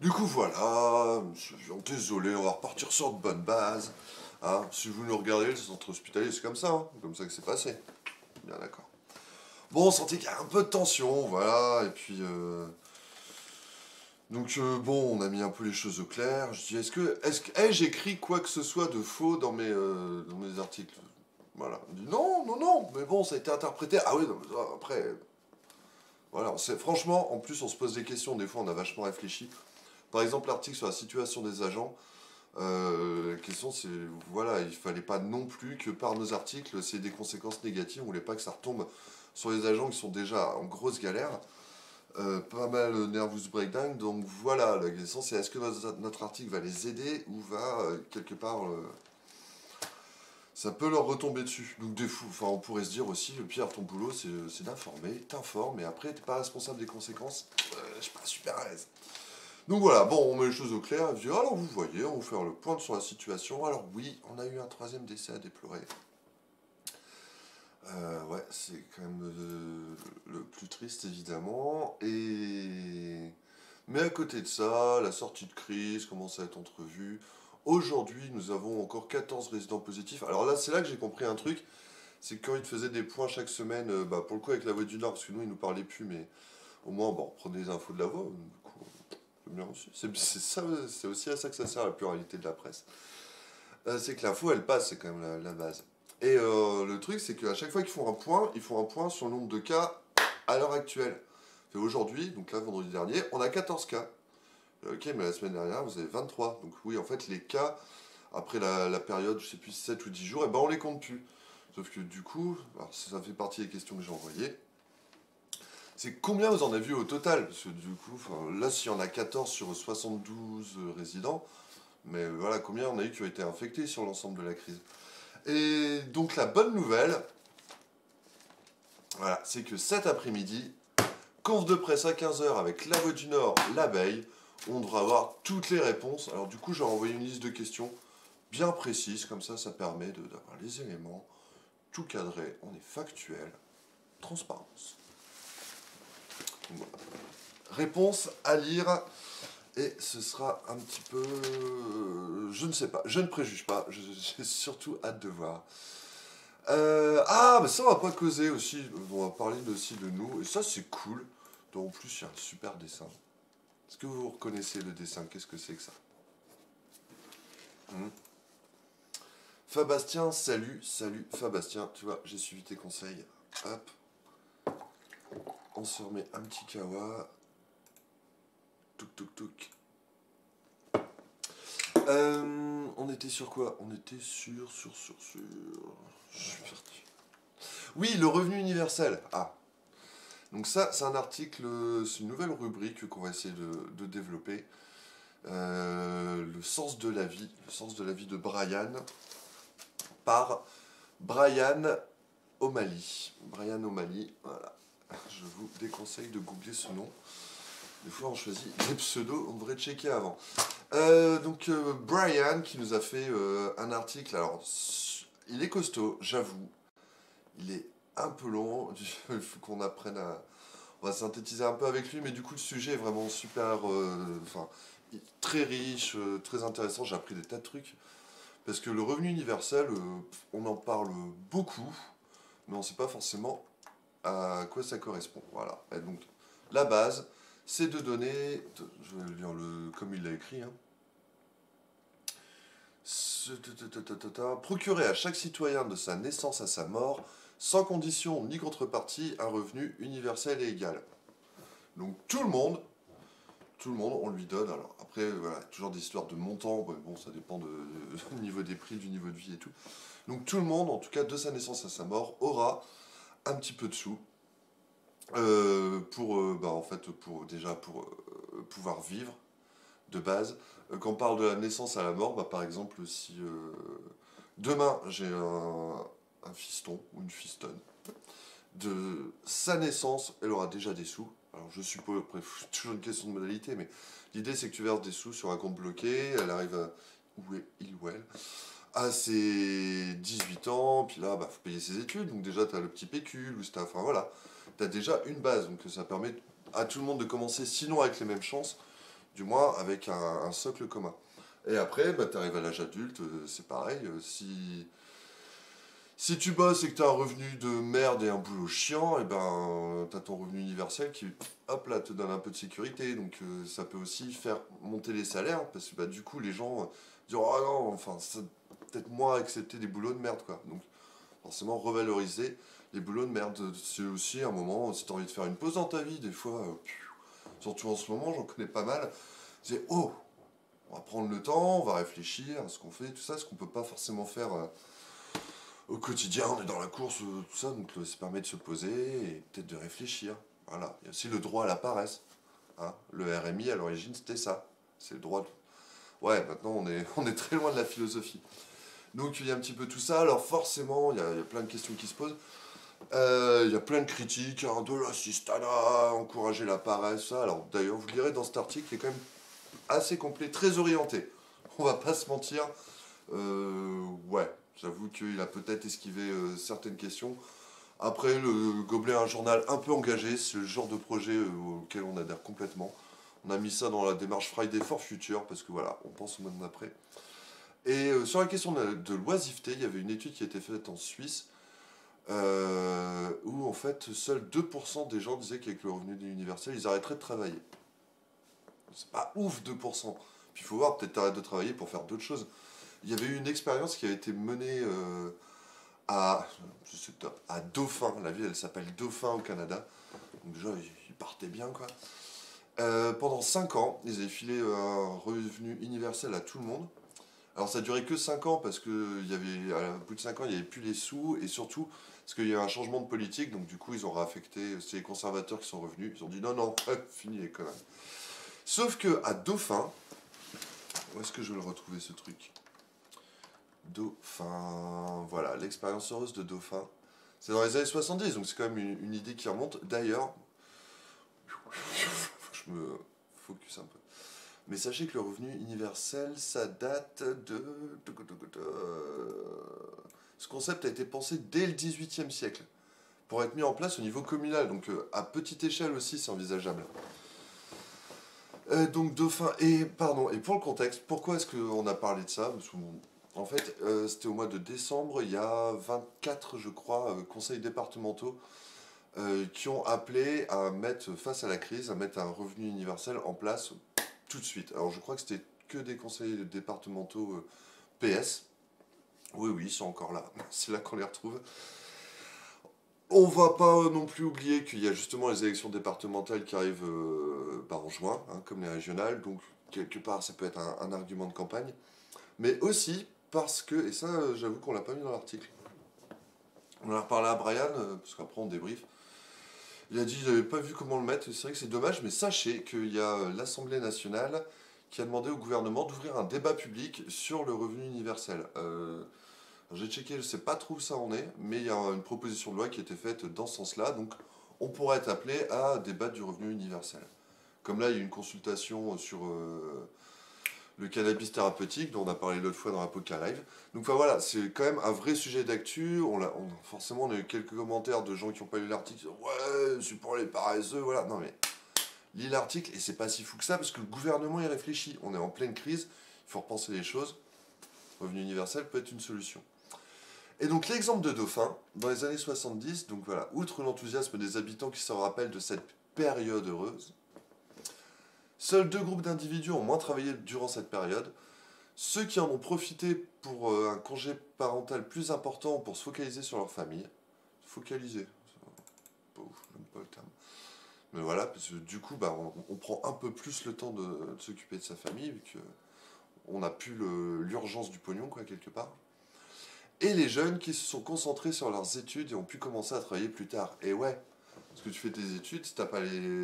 Du coup, voilà, monsieur Vion, désolé, on va repartir sur de bonnes bases. Hein. Si vous nous regardez, le centre hospitalier, c'est comme ça que c'est passé. Bien d'accord. Bon, on sentait qu'il y a un peu de tension, voilà, et puis... Donc, bon, on a mis un peu les choses au clair. Je dis, est-ce que j'écris quoi que ce soit de faux dans mes articles? Voilà. On dit, non, mais bon, ça a été interprété. Ah oui, non, mais après... Voilà, franchement, en plus, on se pose des questions, des fois, on a vachement réfléchi. Par exemple, l'article sur la situation des agents, la question c'est, voilà, il fallait pas non plus que par nos articles, c'est des conséquences négatives, on voulait pas que ça retombe sur les agents qui sont déjà en grosse galère, pas mal nervous breakdown, donc voilà, la question c'est est-ce que notre article va les aider ou va quelque part, ça peut leur retomber dessus. Donc des fous, enfin on pourrait se dire aussi, Pierre, ton boulot c'est d'informer, t'informes, et après t'es pas responsable des conséquences, je suis pas super à l'aise. Donc voilà, bon, on met les choses au clair, elle dit, alors vous voyez, on va faire le point sur la situation. Alors oui, on a eu un 3e décès à déplorer. Ouais, c'est quand même le plus triste, évidemment. Mais à côté de ça, la sortie de crise commence à être entrevue. Aujourd'hui, nous avons encore 14 résidents positifs. Alors là, c'est là que j'ai compris un truc, c'est que quand ils faisaient des points chaque semaine, pour le coup avec la Voix du Nord, parce que nous, ils nous parlaient plus, mais au moins, bon, on prenait les infos de la voix, du coup, bien reçu. C'est aussi à ça que ça sert la pluralité de la presse. C'est que l'info elle passe, c'est quand même la base. Et le truc c'est qu'à chaque fois qu'ils font un point, ils font un point sur le nombre de cas à l'heure actuelle. Aujourd'hui, donc là vendredi dernier, on a 14 cas. Ok, mais la semaine dernière vous avez 23. Donc oui, en fait les cas, après la période, je sais plus 7 ou 10 jours, et ben on les compte plus. Sauf que du coup, alors ça fait partie des questions que j'ai envoyées. C'est combien vous en avez vu au total? Parce que du coup, là, s'il y en a 14 sur 72 résidents, mais voilà, combien on a eu qui ont été infectés sur l'ensemble de la crise? Et donc, la bonne nouvelle, voilà, c'est que cet après-midi, conf de presse à 15h avec La Voix du Nord, l'abeille, on devra avoir toutes les réponses. Alors, du coup, j'ai envoyé une liste de questions bien précise, comme ça permet d'avoir les éléments, tout cadré, on est factuel, transparence. Voilà. Réponse à lire, et ce sera un petit peu... je ne sais pas, je ne préjuge pas, j'ai surtout hâte de voir. Mais ça on va pas causer aussi, on va parler aussi de nous, et ça c'est cool. Donc en plus il y a un super dessin. Est-ce que vous reconnaissez le dessin? Qu'est-ce que c'est que ça? Fabastien, salut Fabastien, tu vois, j'ai suivi tes conseils. Hop. On se remet un petit kawa. Touk. On était sur quoi? On était sur... Je suis parti. Oui, le revenu universel. Ah. Donc ça, c'est un article, c'est une nouvelle rubrique qu'on va essayer de développer. Le sens de la vie de Brian, par Brian O'Malley. Brian O'Malley, voilà. Je vous déconseille de googler ce nom. Des fois, on choisit des pseudos, on devrait checker avant. Brian qui nous a fait un article. Alors, il est costaud, j'avoue. Il est un peu long. Il faut qu'on apprenne à... On va synthétiser un peu avec lui, mais du coup, le sujet est vraiment super, enfin, très riche, très intéressant. J'ai appris des tas de trucs. Parce que le revenu universel, on en parle beaucoup, mais on ne sait pas forcément à quoi ça correspond. Voilà. Et donc, la base, c'est de donner, je vais lire comme il l'a écrit, hein. Procurer à chaque citoyen de sa naissance à sa mort, sans condition ni contrepartie, un revenu universel et égal. Donc tout le monde, on lui donne. Alors après, voilà, toujours des histoires de montant. Bon, ça dépend du niveau des prix, du niveau de vie et tout. Donc tout le monde, en tout cas de sa naissance à sa mort, aura un petit peu de sous en fait, pour pouvoir vivre de base. Quand on parle de la naissance à la mort, par exemple, si demain j'ai un fiston ou une fistonne, de sa naissance, elle aura déjà des sous. Alors je suppose, après, toujours une question de modalité, mais l'idée c'est que tu verses des sous sur un compte bloqué, elle arrive à, où est il ou elle, à ses 18 ans, puis là, faut payer ses études, donc déjà tu as le petit pécule, enfin voilà, tu as déjà une base, donc ça permet à tout le monde de commencer, sinon avec les mêmes chances, du moins avec un socle commun. Et après, tu arrives à l'âge adulte, c'est pareil, si tu bosses et que tu as un revenu de merde et un boulot chiant, et ben tu as ton revenu universel qui, hop là, te donne un peu de sécurité. Donc ça peut aussi faire monter les salaires, parce que du coup les gens disent oh non, enfin, peut-être moins accepter des boulots de merde, quoi. Donc forcément revaloriser les boulots de merde. C'est aussi un moment, si tu as envie de faire une pause dans ta vie, des fois, surtout en ce moment, j'en connais pas mal, c'est oh, on va prendre le temps, on va réfléchir à ce qu'on fait, tout ça, ce qu'on peut pas forcément faire. Au quotidien, on est dans la course, tout ça, donc ça permet de se poser et peut-être de réfléchir. Voilà. Il y a aussi le droit à la paresse. Hein. Le RMI, à l'origine, c'était ça. C'est le droit de... Ouais, maintenant, on est très loin de la philosophie. Donc, il y a un petit peu tout ça. Alors, forcément, il y a plein de questions qui se posent. Il y a plein de critiques, hein, de l'assistanat, encourager la paresse, ça. Alors, d'ailleurs, vous lirez dans cet article qui est quand même assez complet, très orienté. On va pas se mentir. Ouais. J'avoue qu'il a peut-être esquivé certaines questions. Après, le Gobelet a un journal un peu engagé. C'est le genre de projet auquel on adhère complètement. On a mis ça dans la démarche Friday for Future, parce que voilà, on pense au monde d'après. Et sur la question de l'oisiveté, il y avait une étude qui a été faite en Suisse, où en fait, seuls 2% des gens disaient qu'avec le revenu universel, ils arrêteraient de travailler. C'est pas ouf, 2%. Puis il faut voir, peut-être t'arrêtes de travailler pour faire d'autres choses. Il y avait eu une expérience qui a été menée à Dauphin. La ville, elle s'appelle Dauphin au Canada. Donc déjà, ils partaient bien, quoi. Pendant 5 ans, ils avaient filé un revenu universel à tout le monde. Alors ça a duré que 5 ans parce que à bout de 5 ans, il n'y avait plus les sous et surtout parce qu'il y a eu un changement de politique. Donc du coup, ils ont réaffecté. C'est les conservateurs qui sont revenus. Ils ont dit non, fini les conneries. Sauf que à Dauphin, où est-ce que je vais le retrouver ce truc ? Dauphin, voilà, l'expérience heureuse de Dauphin. C'est dans les années 70, donc c'est quand même une idée qui remonte. D'ailleurs, faut que je me focus un peu. Mais sachez que le revenu universel, ça date de... Ce concept a été pensé dès le XVIIIe siècle, pour être mis en place au niveau communal, donc à petite échelle aussi, c'est envisageable. Donc Dauphin, et pour le contexte, pourquoi est-ce qu'on a parlé de ça ? Parce que, en fait, c'était au mois de décembre, il y a 24, je crois, conseils départementaux qui ont appelé à mettre, face à la crise, à mettre un revenu universel en place tout de suite. Alors je crois que c'était que des conseils départementaux PS. Oui, ils sont encore là, c'est là qu'on les retrouve. On va pas non plus oublier qu'il y a justement les élections départementales qui arrivent en juin, hein, comme les régionales, donc quelque part ça peut être un argument de campagne. Mais aussi parce que, et ça j'avoue qu'on l'a pas mis dans l'article, on en a reparlé à Brian, parce qu'après on débrief, il a dit qu'il n'avait pas vu comment le mettre, c'est vrai que c'est dommage, mais sachez qu'il y a l'Assemblée nationale qui a demandé au gouvernement d'ouvrir un débat public sur le revenu universel. J'ai checké, je ne sais pas trop où ça en est, mais il y a une proposition de loi qui a été faite dans ce sens-là, donc on pourrait être appelé à débattre du revenu universel. Comme là, il y a une consultation sur le cannabis thérapeutique dont on a parlé l'autre fois dans l'Apoca Live. Donc enfin voilà, c'est quand même un vrai sujet d'actu. Forcément, on a eu quelques commentaires de gens qui n'ont pas lu l'article. Ouais, c'est pour les paresseux, voilà. Non mais, lis l'article et c'est pas si fou que ça parce que le gouvernement y réfléchit. On est en pleine crise, il faut repenser les choses. Revenu universel peut être une solution. Et donc l'exemple de Dauphin, dans les années 70, donc voilà, outre l'enthousiasme des habitants qui se rappellent de cette période heureuse, seuls 2 groupes d'individus ont moins travaillé durant cette période. Ceux qui en ont profité pour un congé parental plus important pour se focaliser sur leur famille. Focaliser, c'est pas ouf, même pas le terme. Mais voilà, parce que du coup, on prend un peu plus le temps de s'occuper de sa famille, vu qu'on n'a plus l'urgence du pognon, quoi, quelque part. Et les jeunes qui se sont concentrés sur leurs études et ont pu commencer à travailler plus tard. Et ouais, parce que tu fais tes études, si t'as pas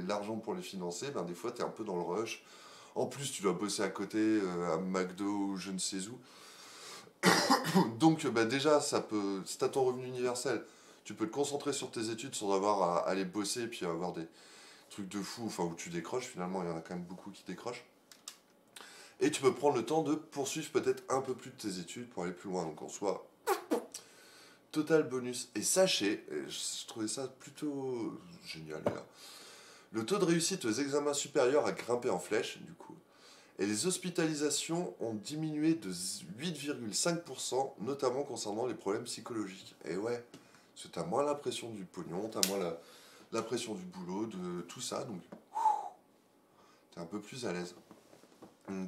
l'argent pour les financer, des fois t'es un peu dans le rush. En plus, tu dois bosser à côté, à McDo ou je ne sais où. Donc déjà, si t'as ton revenu universel, tu peux te concentrer sur tes études sans avoir à aller bosser et puis avoir des trucs de fou, enfin où tu décroches, finalement il y en a quand même beaucoup qui décrochent. Et tu peux prendre le temps de poursuivre peut-être un peu plus de tes études pour aller plus loin. Donc en soi, total bonus. Et sachez, et je trouvais ça plutôt génial là, le taux de réussite aux examens supérieurs a grimpé en flèche, du coup. Et les hospitalisations ont diminué de 8,5%, notamment concernant les problèmes psychologiques. Et ouais, parce que t'as moins l'impression du pognon, t'as moins la pression du boulot, de tout ça, donc t'es un peu plus à l'aise.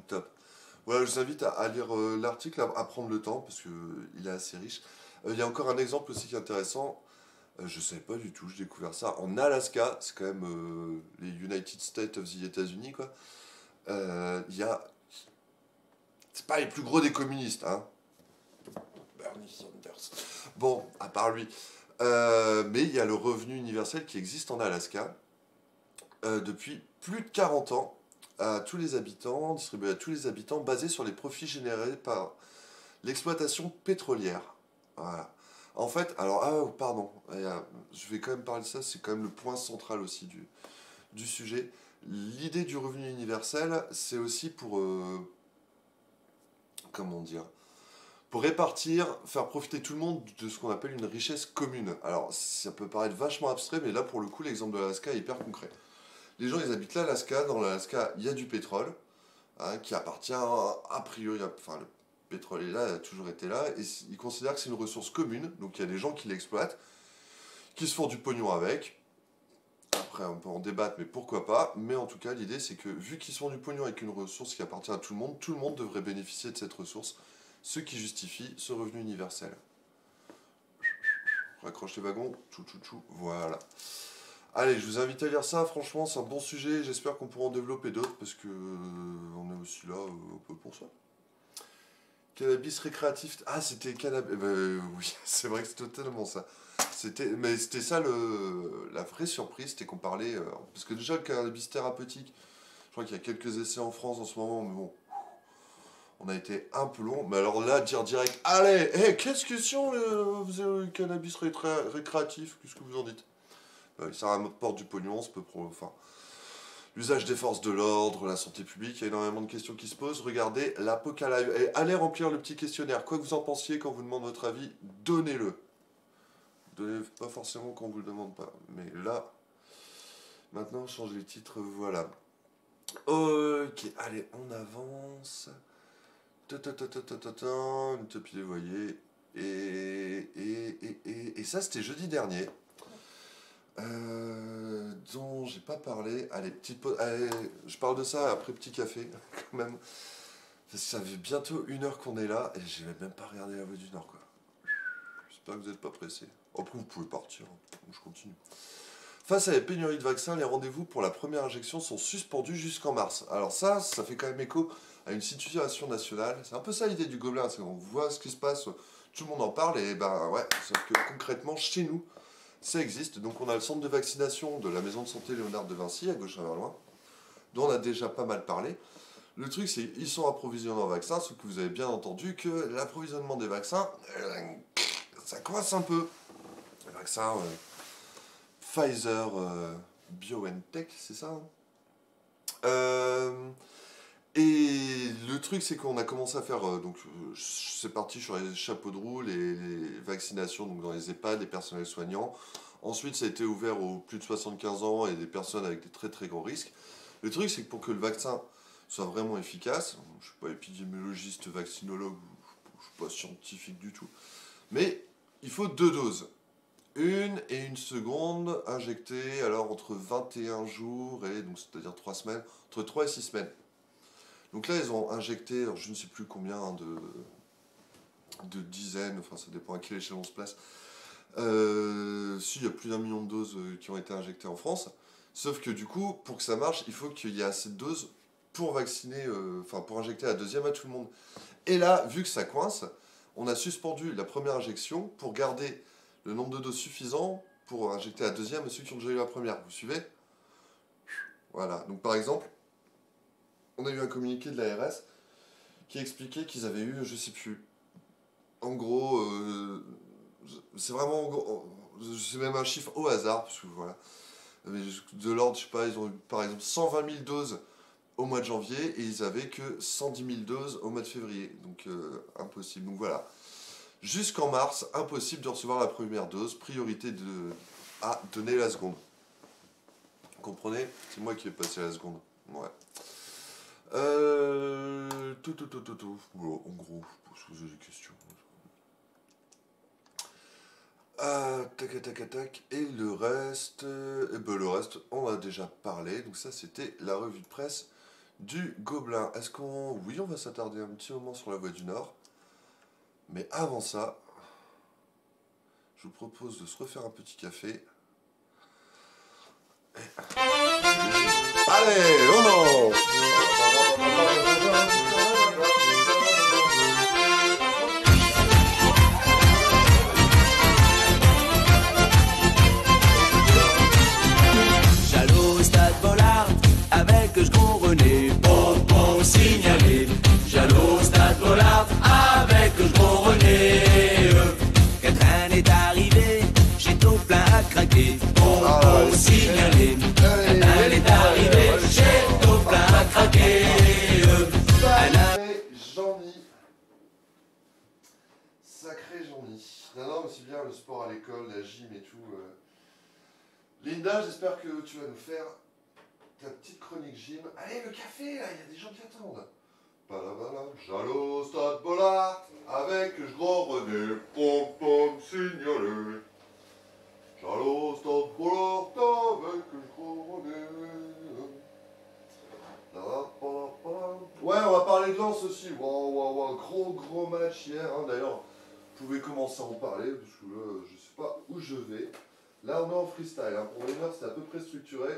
Top. Voilà, je vous invite à lire l'article, à prendre le temps, parce qu'il est assez riche. Il y a encore un exemple aussi qui est intéressant. Je ne savais pas du tout, j'ai découvert ça. En Alaska, c'est quand même les United States of the États-Unis, quoi. Il y a. C'est pas les plus gros des communistes, hein. Bernie Sanders. Bon, à part lui. Mais il y a le revenu universel qui existe en Alaska depuis plus de 40 ans à tous les habitants, distribué à tous les habitants, basé sur les profits générés par l'exploitation pétrolière. Voilà. En fait, alors, pardon, je vais quand même parler de ça, c'est quand même le point central aussi du sujet. L'idée du revenu universel, c'est aussi pour, comment dire, pour répartir, faire profiter tout le monde de ce qu'on appelle une richesse commune. Alors, ça peut paraître vachement abstrait, mais là, pour le coup, l'exemple de l'Alaska est hyper concret. Les gens, ils habitent l'Alaska, dans l'Alaska, il y a du pétrole, hein, qui appartient a priori, enfin, le pétrole est là, il a toujours été là, et ils considèrent que c'est une ressource commune, donc il y a des gens qui l'exploitent, qui se font du pognon avec. Après, on peut en débattre, mais pourquoi pas. Mais en tout cas, l'idée, c'est que vu qu'ils se font du pognon avec une ressource qui appartient à tout le monde devrait bénéficier de cette ressource, ce qui justifie ce revenu universel. Raccroche les wagons, tchou, voilà. Allez, je vous invite à lire ça, franchement, c'est un bon sujet, j'espère qu'on pourra en développer d'autres, parce que on est aussi là un peu pour ça. Cannabis récréatif. Ah, c'était cannabis. Oui, c'est vrai que c'est totalement ça. Mais c'était ça la vraie surprise, c'était qu'on parlait. Parce que déjà, le cannabis thérapeutique, je crois qu'il y a quelques essais en France en ce moment, mais bon, on a été un peu long. Mais alors là, dire direct, allez, qu'est-ce que c'est le cannabis récréatif? Qu'est-ce que vous en dites? Ça rapporte du pognon, ça peut. Enfin. L'usage des forces de l'ordre, la santé publique, il y a énormément de questions qui se posent. Regardez l'Apoca Live. Et allez remplir le petit questionnaire. Quoi que vous en pensiez, quand on vous demande votre avis, donnez-le. Donnez pas forcément quand on vous le demande pas. Mais là, maintenant, on change les titres, voilà. Ok, allez, on avance. Une utopie des voyez. Et ça, c'était jeudi dernier. Dont j'ai pas parlé. Allez, petite pause. Allez, je parle de ça après petit café, quand même. Parce que ça fait bientôt 1 heure qu'on est là et j'ai même pas regardé La Voix du Nord, quoi. J'espère que vous n'êtes pas pressés. Après, vous pouvez partir. Je continue. Face à la pénurie de vaccins, les rendez-vous pour la première injection sont suspendus jusqu'en mars. Alors ça fait quand même écho à une situation nationale. C'est un peu ça l'idée du Gobelin, c'est qu'on voit ce qui se passe, tout le monde en parle et ouais, sauf que concrètement, chez nous, ça existe. Donc on a le centre de vaccination de la maison de santé Léonard de Vinci, à gauche à Verloin, dont on a déjà pas mal parlé. Le truc, c'est qu'ils sont approvisionnés en vaccins, sauf que vous avez bien entendu que l'approvisionnement des vaccins, ça coince un peu. Les vaccins Pfizer, BioNTech, c'est ça, hein. Et le le truc, c'est qu'on a commencé à faire... c'est parti sur les chapeaux de roue, les vaccinations donc dans les EHPAD, les personnels soignants. Ensuite, ça a été ouvert aux plus de 75 ans et des personnes avec des très très grands risques. Le truc, c'est que pour que le vaccin soit vraiment efficace, je ne suis pas épidémiologiste, vaccinologue, je ne suis pas scientifique du tout, mais il faut 2 doses. 1 et 1 seconde injectées alors entre 21 jours et donc c'est-à-dire 3 semaines, entre 3 et 6 semaines. Donc là, ils ont injecté, alors je ne sais plus combien de dizaines, enfin ça dépend à quelle échelle on se place. Si, il y a plus d'1 million de doses qui ont été injectées en France. Sauf que du coup, pour que ça marche, il faut qu'il y ait assez de doses pour vacciner, pour injecter la deuxième à tout le monde. Et là, vu que ça coince, on a suspendu la première injection pour garder le nombre de doses suffisant pour injecter la deuxième à ceux qui ont déjà eu la première. Vous suivez? Voilà. Donc par exemple, on a eu un communiqué de l'ARS qui expliquait qu'ils avaient eu, je sais plus, en gros, c'est vraiment, c'est même un chiffre au hasard, parce que voilà, de l'ordre, je sais pas, ils ont eu par exemple 120 000 doses au mois de janvier et ils avaient que 110 000 doses au mois de février, donc impossible. Donc voilà, jusqu'en mars, impossible de recevoir la première dose, priorité à donner la seconde. Vous comprenez? C'est moi qui vais passer la seconde. Ouais. Voilà, en gros, je vous ai des questions. Tac. Et le reste, le reste, on a déjà parlé. Donc ça, c'était la revue de presse du Gobelin. Est-ce qu'on... Oui, on va s'attarder un petit moment sur la Voie du Nord. Mais avant ça, je vous propose de se refaire un petit café. Allez, on mange! J'allais au stade Bollard avec je gros René, pour signaler. J'allais au stade Bollard avec je gros René. Qu'un train est arrivé, j'ai tout plein à craquer, pour signaler. Qu'un train est arrivé, j'ai tout plein à craquer. Sacré Jean-Mi. Non, mais c'est bien le sport à l'école, la gym et tout. Linda, j'espère que tu vas nous faire ta petite chronique gym. Allez, le café, là, il y a des gens qui attendent. J'allais au stade Bollard avec je gros René, pom signalé. J'allais au stade Bollard avec je gros René. Ouais, on va parler de Lens aussi. Wow, gros match hier. Hein. D'ailleurs, vous pouvez commencer à en parler parce que là, je sais pas où je vais. Là, on est en freestyle. Hein. Pour une heure, c'est à peu près structuré.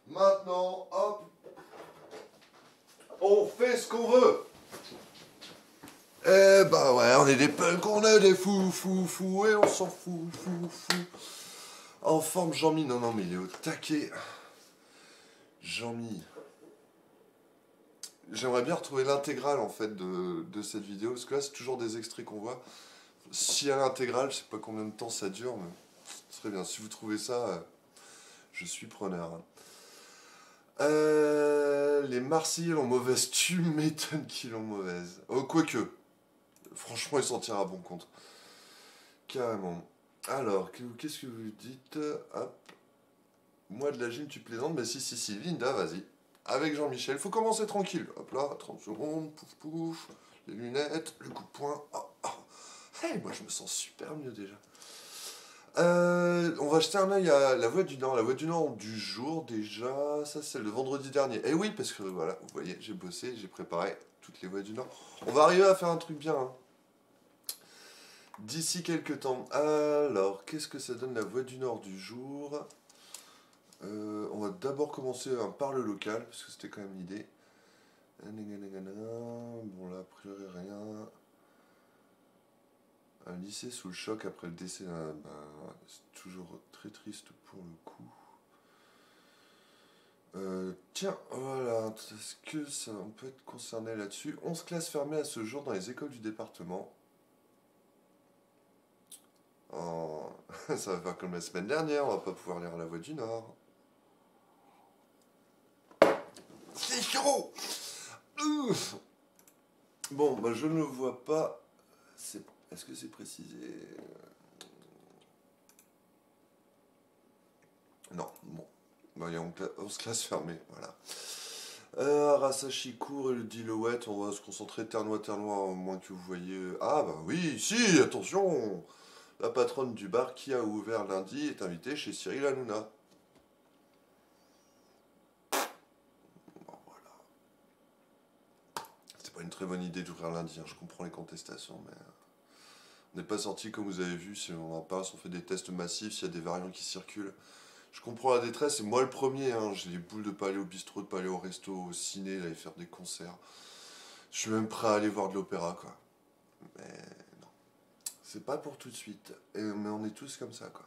Maintenant, hop, on fait ce qu'on veut. Eh bah ouais, on est des punks, on est des fous, et on s'en fout, En forme, Jean-Mi. Non, mais il est au taquet. Jean-Mi. J'aimerais bien retrouver l'intégrale en fait de cette vidéo, parce que là c'est toujours des extraits qu'on voit. S'il y a l'intégrale, je sais pas combien de temps ça dure, mais ce serait bien. Si vous trouvez ça, je suis preneur. Les Marseillais l'ont mauvaise, tu m'étonnes qu'ils l'ont mauvaise. Oh, quoique, franchement il s'en tire à bon compte. Carrément. Alors, qu'est-ce que vous dites? Hop. Moi de la gym tu plaisantes, mais si, Linda, vas-y. Avec Jean-Michel, faut commencer tranquille. Hop là, 30 secondes, pouf, les lunettes, le coup de poing. Hey, moi je me sens super mieux déjà. On va jeter un œil à la Voie du Nord. La Voie du Nord du jour déjà, ça c'est le vendredi dernier. Et oui, parce que voilà, vous voyez, j'ai bossé, j'ai préparé toutes les Voies du Nord. On va arriver à faire un truc bien. Hein. D'ici quelques temps. Alors, qu'est-ce que ça donne la Voie du Nord du jour? On va d'abord commencer par le local, parce que c'était quand même l'idée. Bon là, a priori rien. Un lycée sous le choc après le décès d'un... c'est toujours très triste pour le coup. Tiens, voilà, est-ce que ça, on peut être concerné là-dessus? 11 classes fermées à ce jour dans les écoles du département. Oh, ça va faire comme la semaine dernière, on va pas pouvoir lire la Voie du Nord. C'est chaud. Bon, bah je ne le vois pas. Est-ce que c'est précisé? Non, bon. Bah, il y a 11 classes fermées, voilà. Arasashi court et le Dilouette, on va se concentrer ternois, au moins que vous voyez. Ah bah oui, si, attention! La patronne du bar qui a ouvert lundi est invitée chez Cyril Hanouna. Bon, voilà. C'est pas une très bonne idée d'ouvrir lundi, hein, je comprends les contestations, mais on n'est pas sorti comme vous avez vu, si on en passe, on fait des tests massifs, s'il y a des variants qui circulent. Je comprends la détresse, et moi le premier, hein, j'ai les boules de pas aller au bistrot, de pas aller au resto, au ciné, d'aller faire des concerts. Je suis même prêt à aller voir de l'opéra, quoi. Mais non, c'est pas pour tout de suite. Mais on est tous comme ça, quoi.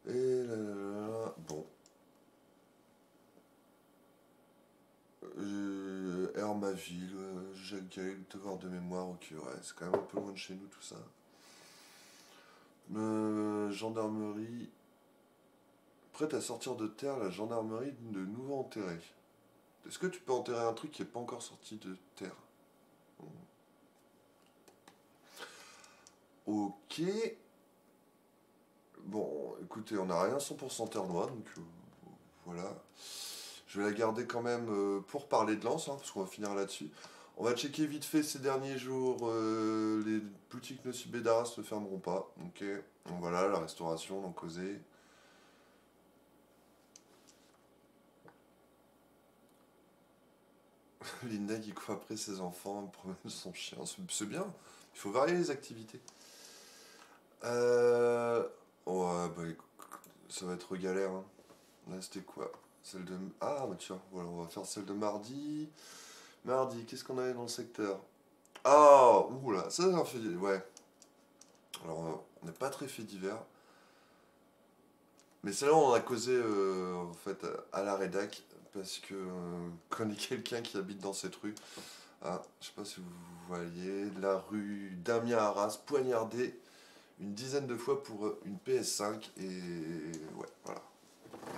Et là, là, là. Bon. Hermaville, Jacques Gall, devoir de mémoire, ok, ouais, c'est quand même un peu loin de chez nous tout ça. Gendarmerie. Prête à sortir de terre, la gendarmerie de nouveau enterrée. Est-ce que tu peux enterrer un truc qui n'est pas encore sorti de terre? Ok. Bon, écoutez, on n'a rien 100% ternois, donc voilà. Je vais la garder quand même pour parler de Lens, hein, parce qu'on va finir là-dessus. On va checker vite fait ces derniers jours. Les boutiques Nocibé d'Arras ne fermeront pas. Ok. Donc voilà, la restauration, on en causait. Linda qui court après ses enfants, promène son chien. C'est bien. Il faut varier les activités. Ouais, bah écoute, ça va être galère. Hein. Là, c'était quoi? Celle de... Ah, bah tiens, voilà, on va faire celle de mardi. Mardi, qu'est-ce qu'on avait dans le secteur? Ah, oula, ça c'est un fait divers. Ouais. Alors, on n'est pas très fait divers. Mais celle-là, on en a causé en fait à la rédac. Parce que connais quelqu'un qui habite dans cette rue. Ah, je sais pas si vous voyez. La rue Damien Arras, poignardé une dizaine de fois pour une PS5. Et ouais, voilà.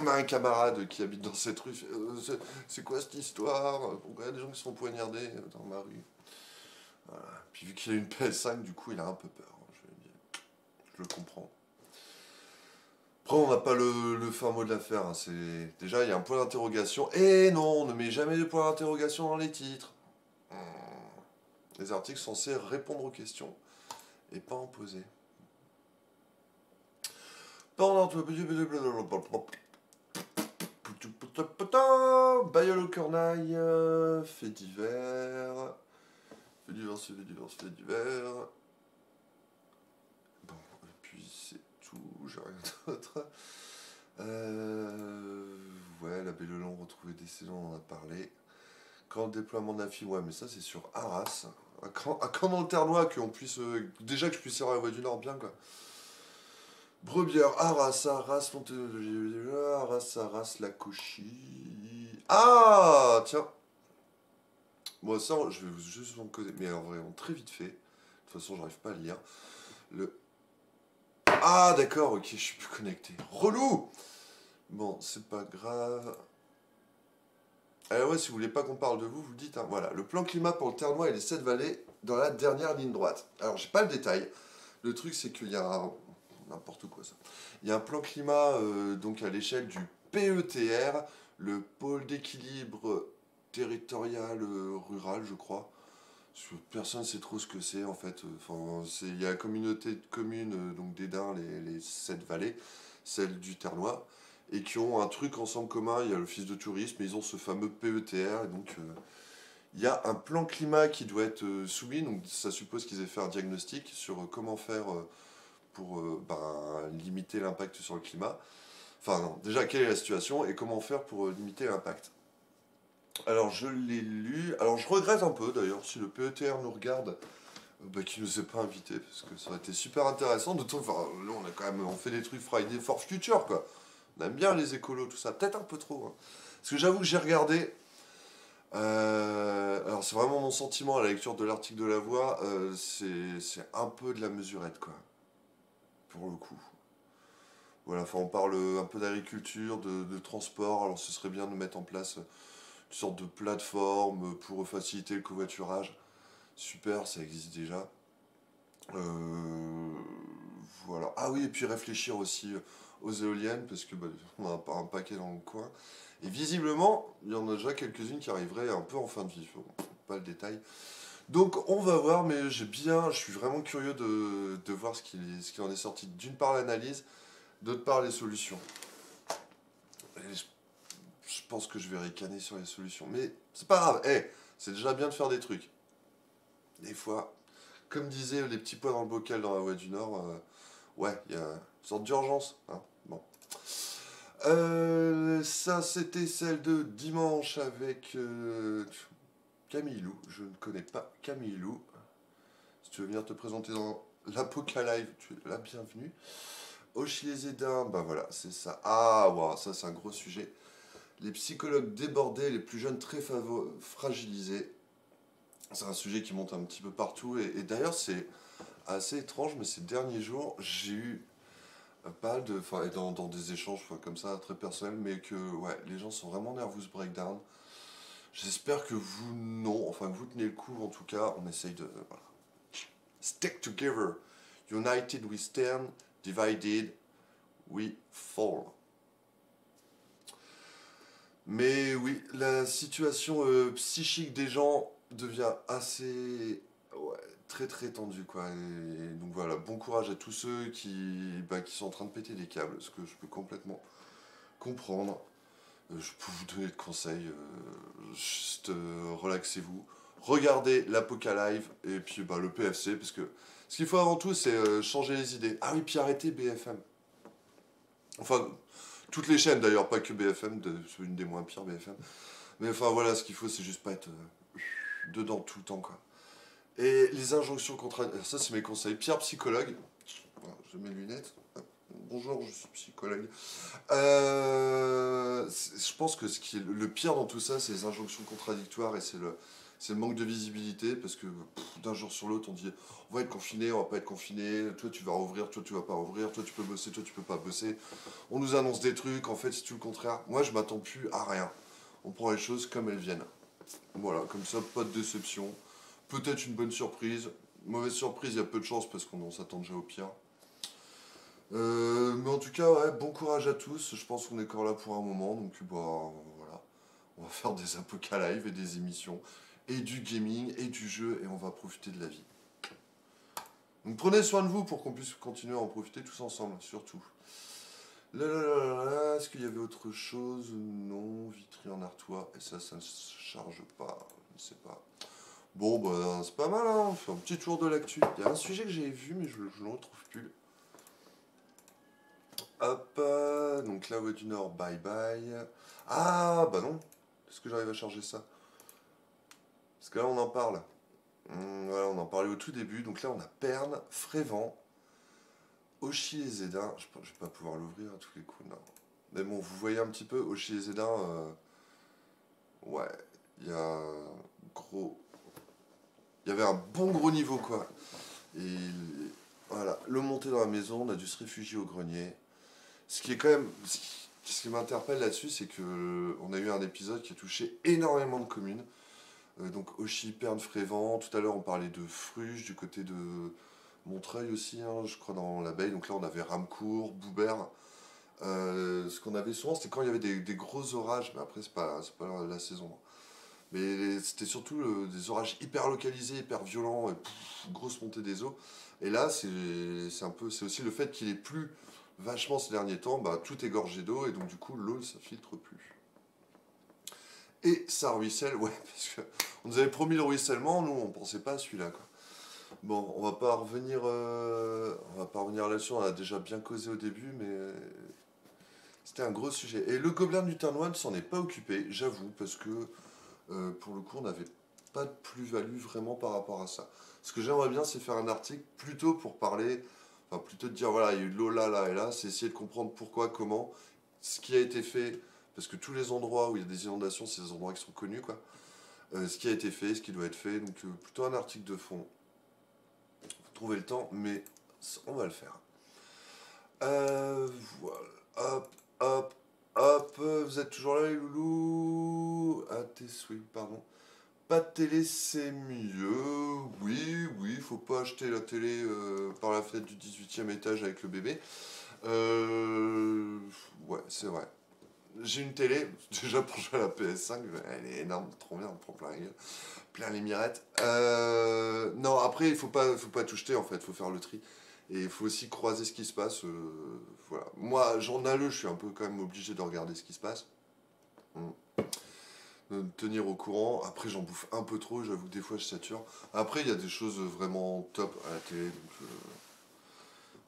On a un camarade qui habite dans cette rue. C'est quoi cette histoire? Pourquoi il y a des gens qui se font poignarder dans ma rue? Voilà. Puis vu qu'il a une PS5, du coup, il a un peu peur. Je le comprends. Après, on n'a pas le fin mot de l'affaire. Hein. Déjà, il y a un point d'interrogation. Et non, on ne met jamais de point d'interrogation dans les titres. Les articles sont censés répondre aux questions et pas en poser. Bayeul au Cornaille, fait divers. Fait divers, fait divers, fait divers. Bon, et puis c'est tout, j'ai rien d'autre. Ouais, la Belle-Hollande retrouvée décédée, on en a parlé. Quand le déploiement de la fibre, ouais, mais ça c'est sur Arras. À quand dans le Ternois, qu'on puisse. Déjà que je puisse avoir la voie du Nord, bien quoi. Brebière, Arras, Arras, Arras, la Cauchy. Ah, tiens. Bon, ça, je vais juste vous causer. Mais en vrai, très vite fait. De toute façon, j'arrive pas à lire. Ah, d'accord, ok, je suis plus connecté. Relou! Bon, c'est pas grave. Alors ouais, si vous voulez pas qu'on parle de vous, vous le dites. Hein. Voilà, le plan climat pour le Ternois et les 7 vallées dans la dernière ligne droite. Alors, j'ai pas le détail. Le truc, c'est qu'il y a... N'importe quoi, ça. Il y a un plan climat, donc à l'échelle du PETR, le pôle d'équilibre territorial rural, je crois. Personne ne sait trop ce que c'est, en fait. Enfin, il y a la communauté de communes, donc d'Edin, les 7 vallées, celle du Ternois, et qui ont un truc ensemble commun. Il y a l'office de tourisme, et ils ont ce fameux PETR, et donc... il y a un plan climat qui doit être soumis, donc ça suppose qu'ils aient fait un diagnostic sur comment faire pour limiter l'impact sur le climat. Enfin non, déjà quelle est la situation et comment faire pour limiter l'impact. Alors je l'ai lu, alors je regrette un peu d'ailleurs si le PETR nous regarde, qu'il ne nous ait pas invités, parce que ça aurait été super intéressant, d'autant enfin là on fait des trucs Friday for Future quoi. On aime bien les écolos, tout ça, peut-être un peu trop. Hein. Parce que j'avoue que j'ai regardé. Alors c'est vraiment mon sentiment à la lecture de l'article de La Voix, c'est un peu de la mesurette quoi, pour le coup. Voilà, enfin on parle un peu d'agriculture, de transport, alors ce serait bien de mettre en place une sorte de plateforme pour faciliter le covoiturage. Super, ça existe déjà. Voilà. Ah oui, et puis réfléchir aussi aux éoliennes, parce que bah, on a un paquet dans le coin. Et visiblement, il y en a déjà quelques-unes qui arriveraient un peu en fin de vie. Bon, pas le détail. Donc on va voir, mais je suis vraiment curieux de voir ce qu'il en est sorti. D'une part l'analyse, d'autre part les solutions. Et je pense que je vais ricaner sur les solutions. Mais c'est pas grave, c'est déjà bien de faire des trucs. Des fois, comme disaient les petits pois dans le bocal dans la Voie du Nord, ouais, il y a une sorte d'urgence. Hein. Bon. Ça, c'était celle de dimanche avec Camille Lou. Je ne connais pas Camille Lou. Si tu veux venir te présenter dans l'Apocalypse, tu es la bienvenue. Oshi les Édins, bah voilà, c'est ça. Ah, wow, ça c'est un gros sujet. Les psychologues débordés, les plus jeunes très fragilisés. C'est un sujet qui monte un petit peu partout. Et d'ailleurs, c'est assez étrange, mais ces derniers jours, j'ai eu pas de. Enfin, dans des échanges comme ça, très personnels, mais que ouais, les gens sont vraiment nervous breakdown. J'espère que vous, non. Enfin, que vous tenez le coup, en tout cas. On essaye de. Voilà. Stick together. United we stand, divided we fall. Mais oui, la situation psychique des gens devient assez ouais, très très tendue quoi. Et donc voilà, bon courage à tous ceux qui sont en train de péter des câbles, ce que je peux complètement comprendre. Je peux vous donner de conseils, juste relaxez-vous, regardez l'Apocalypse et puis bah, le PFC, parce que ce qu'il faut avant tout c'est changer les idées. Ah oui, puis arrêtez BFM. Enfin, toutes les chaînes d'ailleurs, pas que BFM, c'est une des moins pires BFM. Mais enfin voilà, ce qu'il faut c'est juste pas être dedans tout le temps quoi. Et les injonctions contradictoires, ça c'est mes conseils. Pierre psychologue, voilà, j'ai mes lunettes. Bonjour, je suis psychologue. Je pense que ce qui est le pire dans tout ça, c'est les injonctions contradictoires et c'est le manque de visibilité parce que d'un jour sur l'autre, on dit on va être confiné, on va pas être confiné, toi tu vas rouvrir, toi tu vas pas rouvrir, toi tu peux bosser, toi tu peux pas bosser. On nous annonce des trucs, en fait c'est tout le contraire. Moi je m'attends plus à rien. On prend les choses comme elles viennent. Voilà, comme ça, pas de déception. Peut-être une bonne surprise. Mauvaise surprise, il y a peu de chance parce qu'on s'attend déjà au pire. Mais en tout cas, ouais, bon courage à tous. Je pense qu'on est encore là pour un moment. Donc, bah, voilà. On va faire des apocalypses et des émissions. Et du gaming et du jeu. Et on va profiter de la vie. Donc, prenez soin de vous pour qu'on puisse continuer à en profiter tous ensemble, surtout. Là, là, là, là, là, est-ce qu'il y avait autre chose? Non, Vitry en Artois. Et ça ne se charge pas. Je ne sais pas. Bon, bah, c'est pas mal, hein. On fait un petit tour de l'actu. Il y a un sujet que j'avais vu, mais je ne le retrouve plus. Hop, donc la Voie du Nord, bye bye. Ah, bah non. Est-ce que j'arrive à charger ça? Parce que là, on en parle. Voilà, on en parlait au tout début. Donc là, on a Pernes, Frévent, Auchy les Édins. Je vais pas pouvoir l'ouvrir à tous les coups, non. Mais bon, vous voyez un petit peu, Auchy les Édins, ouais, il y a un gros. Il y avait un bon gros niveau, quoi. Et voilà, le monter dans la maison, on a dû se réfugier au grenier. Ce qui est quand même. Ce qui m'interpelle là-dessus, c'est que on a eu un épisode qui a touché énormément de communes. Donc Auchy, Pernes, Frévent. Tout à l'heure, on parlait de Fruges, du côté de Montreuil aussi, hein, je crois, dans l'abeille. Donc là, on avait Ramcourt, Boubert. Ce qu'on avait souvent, c'était quand il y avait des gros orages. Mais après, c'est pas la saison. Hein. Mais c'était surtout des orages hyper localisés, hyper violents, et grosse montée des eaux. Et là, c'est aussi le fait qu'il ait plu vachement ces derniers temps, bah, tout est gorgé d'eau, et donc du coup, l'eau, ça filtre plus. Et ça ruisselle, ouais, parce que on nous avait promis le ruissellement, nous, on pensait pas à celui-là, quoi. Bon, on va pas revenir là-dessus, on a déjà bien causé au début, mais c'était un gros sujet. Et le gobelin du Ternois ne s'en est pas occupé, j'avoue, parce que pour le coup, on n'avait pas de plus-value vraiment par rapport à ça. Ce que j'aimerais bien, c'est faire un article plutôt pour parler, enfin plutôt de dire voilà, il y a eu de l'eau là, là et là, c'est essayer de comprendre pourquoi, comment, ce qui a été fait, parce que tous les endroits où il y a des inondations, c'est des endroits qui sont connus, quoi. Ce qui a été fait, ce qui doit être fait, donc plutôt un article de fond. Faut trouver le temps, mais on va le faire. Voilà, hop, hop. Hop, vous êtes toujours là les loulous? Ah, tes souhaits, pardon. Pas de télé, c'est mieux. Oui, oui, faut pas acheter la télé par la fenêtre du 18e étage avec le bébé. Euh, ouais, c'est vrai. J'ai une télé, déjà pour jouer à la PS5, elle est énorme, trop bien, on prend plein, plein les mirettes. Non, après, faut pas tout jeter en fait, faut faire le tri. Et il faut aussi croiser ce qui se passe. Voilà. Moi, journaleux, je suis un peu quand même obligé de regarder ce qui se passe. Mm. De me tenir au courant. Après, j'en bouffe un peu trop, j'avoue que des fois je sature. Après, il y a des choses vraiment top à la télé, donc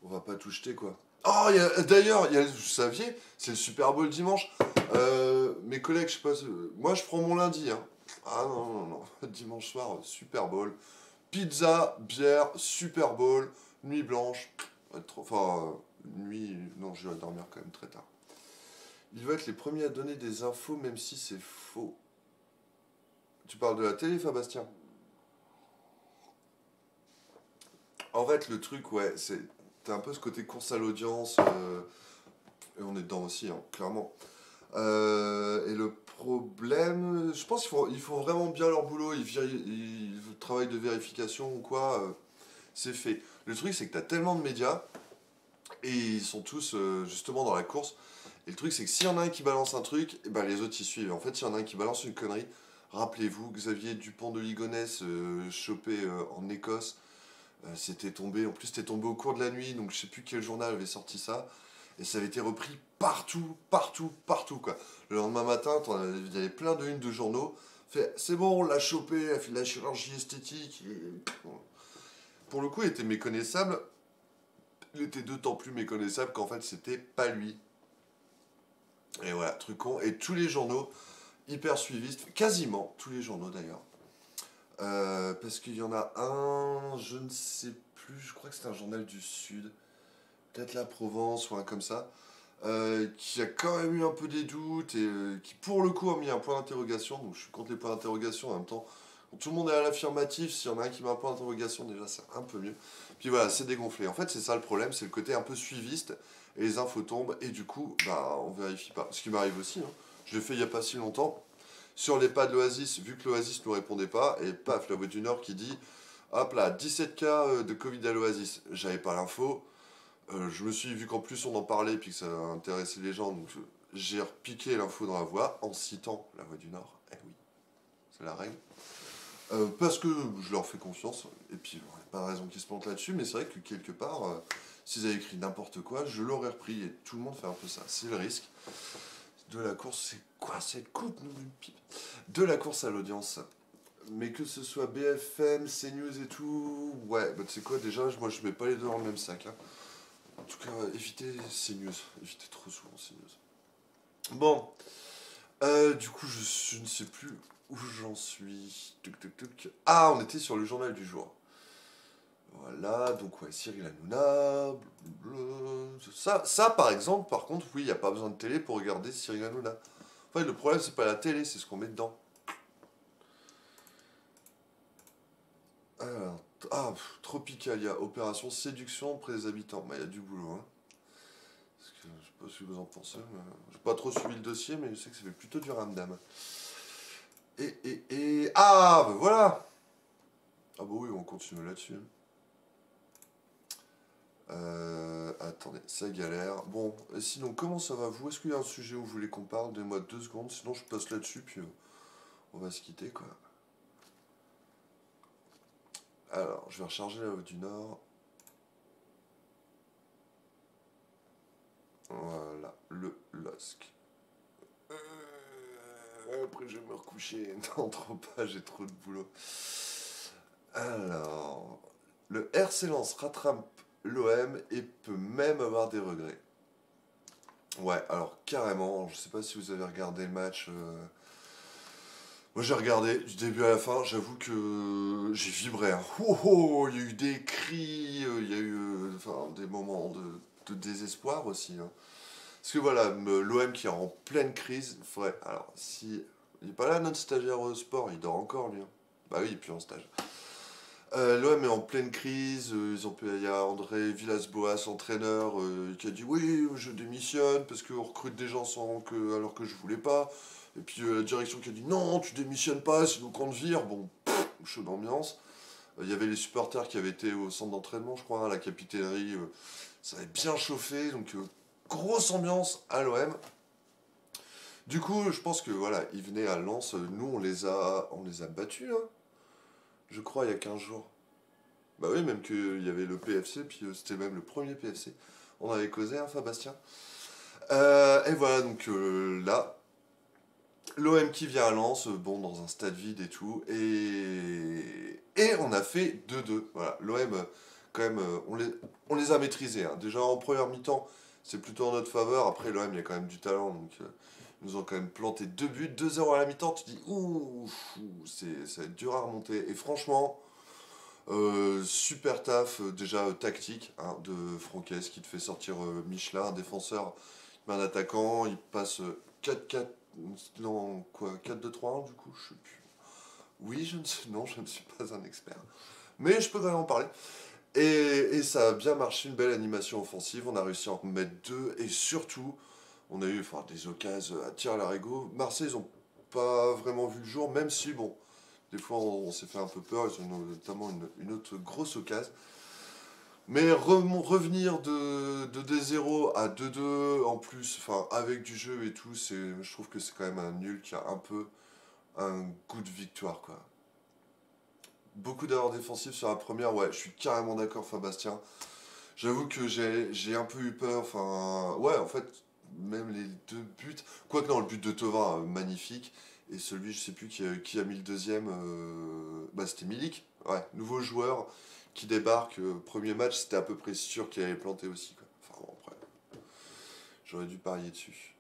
on va pas tout jeter quoi. Oh, d'ailleurs, vous saviez, c'est le Super Bowl dimanche. Mes collègues, je sais pas, moi je prends mon lundi. Hein. Ah non, non, non, dimanche soir, Super Bowl. Pizza, bière, Super Bowl, nuit blanche. Enfin, nuit, non, je vais dormir quand même très tard. Il va être les premiers à donner des infos, même si c'est faux. Tu parles de la télé, Fabastien? En fait, le truc, ouais, t'as un peu ce côté course à l'audience, et on est dedans aussi, hein, clairement. Et le problème, je pense qu'ils font vraiment bien leur boulot, le travail de vérification ou quoi, c'est fait. Le truc, c'est que t'as tellement de médias, et ils sont tous justement dans la course. Et le truc, c'est que s'il y en a un qui balance un truc, et ben les autres y suivent. En fait, s'il y en a un qui balance une connerie, rappelez-vous, Xavier Dupont de Ligonnès, chopé en Écosse, c'était tombé, en plus c'était tombé au cours de la nuit, donc je sais plus quel journal avait sorti ça, et ça avait été repris partout, partout, partout quoi. Le lendemain matin, il y avait plein de unes de journaux, fait c'est bon, on l'a chopé, elle a fait de la chirurgie esthétique, pour le coup il était méconnaissable, il était d'autant plus méconnaissable qu'en fait c'était pas lui. Et voilà, truc con, et tous les journaux, hyper suivistes, quasiment tous les journaux d'ailleurs. Parce qu'il y en a un, je ne sais plus, je crois que c'est un journal du Sud, peut-être la Provence ou un comme ça, qui a quand même eu un peu des doutes et qui pour le coup a mis un point d'interrogation. Donc je suis contre les points d'interrogation en même temps. Quand tout le monde est à l'affirmatif, s'il y en a un qui met un point d'interrogation, déjà c'est un peu mieux. Puis voilà, c'est dégonflé. En fait, c'est ça le problème, c'est le côté un peu suiviste et les infos tombent et du coup, bah on vérifie pas. Ce qui m'arrive aussi, hein. Je l'ai fait il y a pas si longtemps. Sur les pas de l'Oasis, vu que l'Oasis ne répondait pas, et paf, la Voix du Nord qui dit hop là, 17 cas de Covid à l'Oasis. J'avais pas l'info. Je me suis vu qu'en plus on en parlait puis que ça intéressait les gens, donc j'ai repiqué l'info dans la voix en citant la Voix du Nord. Eh oui, c'est la règle. Parce que je leur fais confiance, et puis bon, y a pas de raison qu'ils se plantent là-dessus, mais c'est vrai que quelque part, s'ils avaient écrit n'importe quoi, je l'aurais repris, et tout le monde fait un peu ça. C'est le risque de la course, c'est quoi cette coupe, nous, une pipe? De la course à l'audience. Mais que ce soit BFM, CNews et tout, ouais, bah tu sais quoi, déjà, moi je mets pas les deux dans le même sac. Hein. En tout cas, évitez CNews, évitez trop souvent CNews. Bon, du coup, je ne sais plus où j'en suis. Tuc, tuc, tuc. Ah, on était sur le journal du jour. Voilà, donc ouais, Cyril Hanouna, blablabla. Ça, par exemple, par contre, oui, il n'y a pas besoin de télé pour regarder Cyril Hanouna. En fait, le problème, c'est pas la télé, c'est ce qu'on met dedans. Alors, Tropicalia, opération séduction auprès des habitants. Bah, il y a du boulot, hein. Parce que, je sais pas ce que vous en pensez, mais j'ai pas trop suivi le dossier, mais je sais que ça fait plutôt du ramdam. Ah, bah voilà! Ah bah oui, on continue là-dessus. Attendez, ça galère. Bon, et sinon, comment ça va vous? Est-ce qu'il y a un sujet où vous voulez qu'on parle? Donnez-moi 2 secondes, sinon je passe là-dessus, puis on va se quitter, quoi. Alors, je vais recharger la Voix du Nord. Voilà, le LOSC. Après, je vais me recoucher. Non, trop pas, j'ai trop de boulot. Alors, le RC Lens rattrape l'OM et peut même avoir des regrets. Ouais, alors carrément, je sais pas si vous avez regardé le match. Moi j'ai regardé du début à la fin, j'avoue que j'ai vibré. Hein. Oh, oh, il y a eu des cris, il y a eu enfin, des moments de désespoir aussi. Hein. Parce que voilà, l'OM qui est en pleine crise, faudrait. Alors, si. Il n'est pas là notre stagiaire sport, il dort encore lui. Hein. Bah oui, il est plus en stage. L'OM est en pleine crise, il y a André Villas-Boas, entraîneur, qui a dit oui, je démissionne parce qu'on recrute des gens alors que je voulais pas. Et puis la direction qui a dit non, tu démissionnes pas, sinon qu'on te vire. Bon, chaud d'ambiance. Il y avait les supporters qui avaient été au centre d'entraînement, je crois, à la capitainerie. Ça avait bien chauffé, donc grosse ambiance à l'OM. Du coup, je pense que voilà, ils venaient à Lens, nous on les a battus, hein, je crois, il y a 15 jours. Bah oui, même qu'il y avait le PFC, puis c'était même le premier PFC. On avait causé, hein, Fabastien. Et voilà, donc là, l'OM qui vient à Lens, bon, dans un stade vide et tout, et on a fait 2-2. Voilà, l'OM, quand même, on les a maîtrisés, hein. Déjà en première mi-temps, c'est plutôt en notre faveur. Après, l'OM, il y a quand même du talent, donc ils nous ont quand même planté 2 buts, 2-0 à la mi-temps. Tu te dis, ouh, ça va être dur à remonter. Et franchement, super taf, déjà tactique, hein, de Franquès qui te fait sortir Michelin, un défenseur, un attaquant, il passe 4-4, non, quoi, 4-2-3-1 du coup, je sais plus. Oui, je ne sais, non, je ne suis pas un expert. Mais je peux quand même en parler. Et ça a bien marché, une belle animation offensive, on a réussi à en mettre deux, et surtout, on a eu enfin, des occasions à tir à l'arigot. Marseille, ils ont pas vraiment vu le jour, même si, bon, des fois on s'est fait un peu peur, ils ont notamment une autre grosse occasion. Mais revenir de 2-0 à 2-2 en plus, enfin avec du jeu et tout, je trouve que c'est quand même un nul qui a un peu un goût de victoire, quoi. Beaucoup d'erreurs défensives sur la première, ouais, je suis carrément d'accord, Fabastien. J'avoue que j'ai un peu eu peur, enfin, ouais, en fait, même les deux buts, quoique non, le but de Thauvin, magnifique, et celui, je sais plus qui a mis le deuxième, bah c'était Milik, ouais, nouveau joueur qui débarque, premier match, c'était à peu près sûr qu'il allait planter aussi, quoi. Enfin, bon, après, j'aurais dû parier dessus.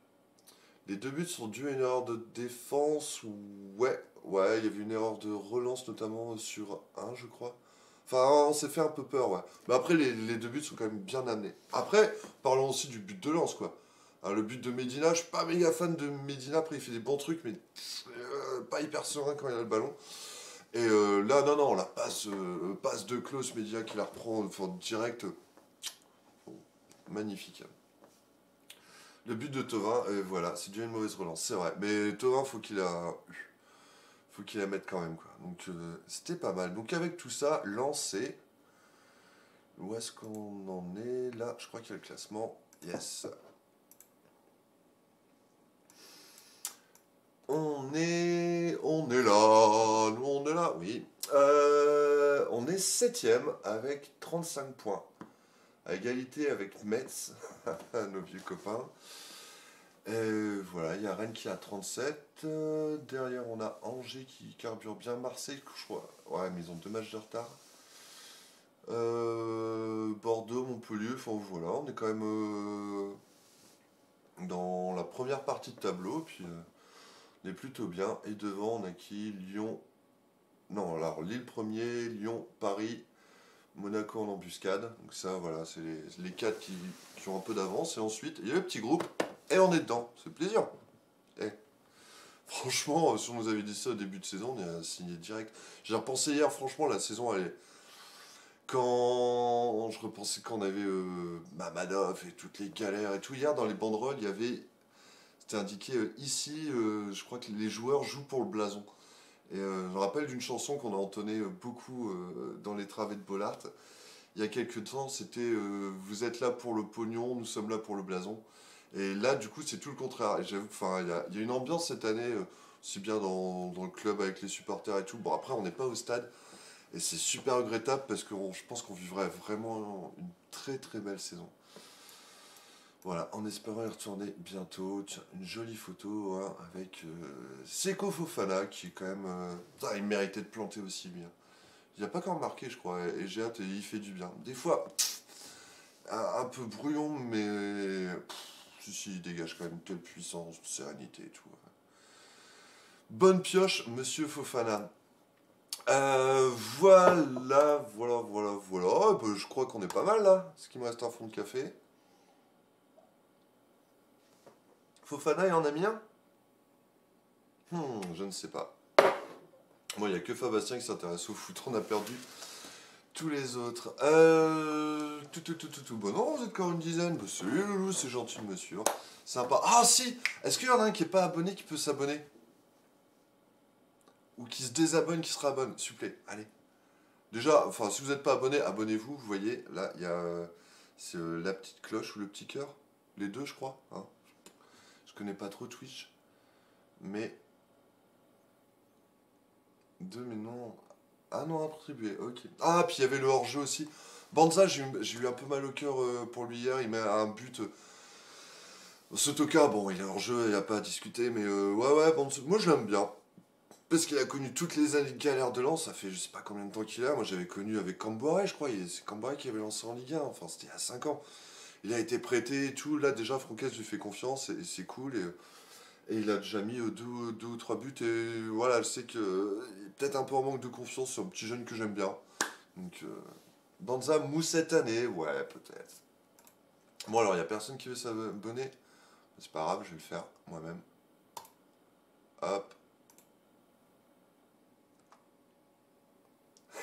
Les deux buts sont dus à une erreur de défense, ou ouais, il y avait une erreur de relance notamment sur un, je crois. Enfin, on s'est fait un peu peur, ouais. Mais après, les deux buts sont quand même bien amenés. Après, parlons aussi du but de Lens, quoi. Hein, le but de Medina, je suis pas méga fan de Medina, après il fait des bons trucs, mais pas hyper serein quand il a le ballon. Et là, non, la passe de Klaus, Medina qui la reprend enfin, direct. Bon, magnifique. Le but de Thauvin, voilà, c'est déjà une mauvaise relance, c'est vrai. Mais Thauvin, faut qu'il la mette quand même, quoi. Donc c'était pas mal. Donc avec tout ça, lancé. Où est-ce qu'on en est là? Je crois qu'il y a le classement. Yes. On est là. Nous, on est là, oui. On est 7ème avec 35 points. À égalité avec Metz, nos vieux copains. Voilà, il y a Rennes qui a 37. Derrière, on a Angers qui carbure bien. Marseille, je crois. Ouais, mais ils ont 2 matchs de retard. Bordeaux, Montpellier, enfin voilà, on est quand même dans la première partie de tableau, puis on est plutôt bien. Et devant, on a qui? Lyon. Non, alors Lille premier, Lyon, Paris, Monaco en embuscade. Donc ça, voilà, c'est les 4 qui ont un peu d'avance. Et ensuite, il y a le petit groupe, et on est dedans. C'est plaisir. Eh. Franchement, si on nous avait dit ça au début de saison, on a signé direct. J'ai repensé hier, franchement, la saison, elle est... Quand je repensais qu'on avait Mamadov et toutes les galères et tout, hier dans les banderoles, il y avait, c'était indiqué ici, je crois que les joueurs jouent pour le blason. Et je me rappelle d'une chanson qu'on a entonnée beaucoup dans les travées de Bollard. Il y a quelques temps, c'était vous êtes là pour le pognon, nous sommes là pour le blason. Et là, du coup, c'est tout le contraire. Et j'avoue, enfin, il y a une ambiance cette année, aussi bien dans le club avec les supporters et tout. Bon, après, on n'est pas au stade. Et c'est super regrettable parce que je pense qu'on vivrait vraiment une très très belle saison. Voilà, en espérant y retourner bientôt. Tiens, une jolie photo hein, avec Seko Fofana qui est quand même... il méritait de planter aussi bien. Il n'a pas quand même marqué je crois et j'ai hâte et il fait du bien. Des fois, un peu brouillon mais... si, il dégage quand même une telle puissance, sérénité et tout. Bonne pioche, monsieur Fofana. Voilà. Oh, bah, je crois qu'on est pas mal là. Est-ce qu'il me reste un fond de café? Fofana, il en a mis un? Je ne sais pas. Moi, il n'y a que Fabastien qui s'intéresse au foot. On a perdu tous les autres. Bon, non, vous êtes encore une dizaine. Bah, salut Loulou, c'est gentil de me suivre. Sympa. Ah si, est-ce qu'il y en a un qui n'est pas abonné qui peut s'abonner? Ou qui se désabonne, qui se réabonne? S'il vous plaît, allez. Déjà, enfin, si vous n'êtes pas abonné, abonnez-vous. Vous voyez, là, il y a la petite cloche ou le petit cœur. Les deux, je crois. Hein. Je connais pas trop Twitch. Mais... mais non... Ah non, attribué, ok. Ah, puis il y avait le hors-jeu aussi. Banza, j'ai eu un peu mal au cœur pour lui hier. Il met un but... Sotoka, bon, il est hors-jeu, il n'y a pas à discuter. Mais ouais, Banza, moi je l'aime bien. Parce qu'il a connu toutes les années de galère de lance. Ça fait je sais pas combien de temps qu'il a. Moi j'avais connu avec Camboire, je crois. C'est Camboire qui avait lancé en Ligue 1. Enfin, c'était il y a 5 ans. Il a été prêté et tout. Là, déjà, Francaise lui fait confiance et c'est cool. Et il a déjà mis deux ou trois buts. Et voilà, je sais qu'il est peut-être un peu en manque de confiance sur un petit jeune que j'aime bien. Donc, Banza mou cette année. Ouais, peut-être. Bon, alors, il n'y a personne qui veut s'abonner. C'est pas grave, je vais le faire moi-même. Hop.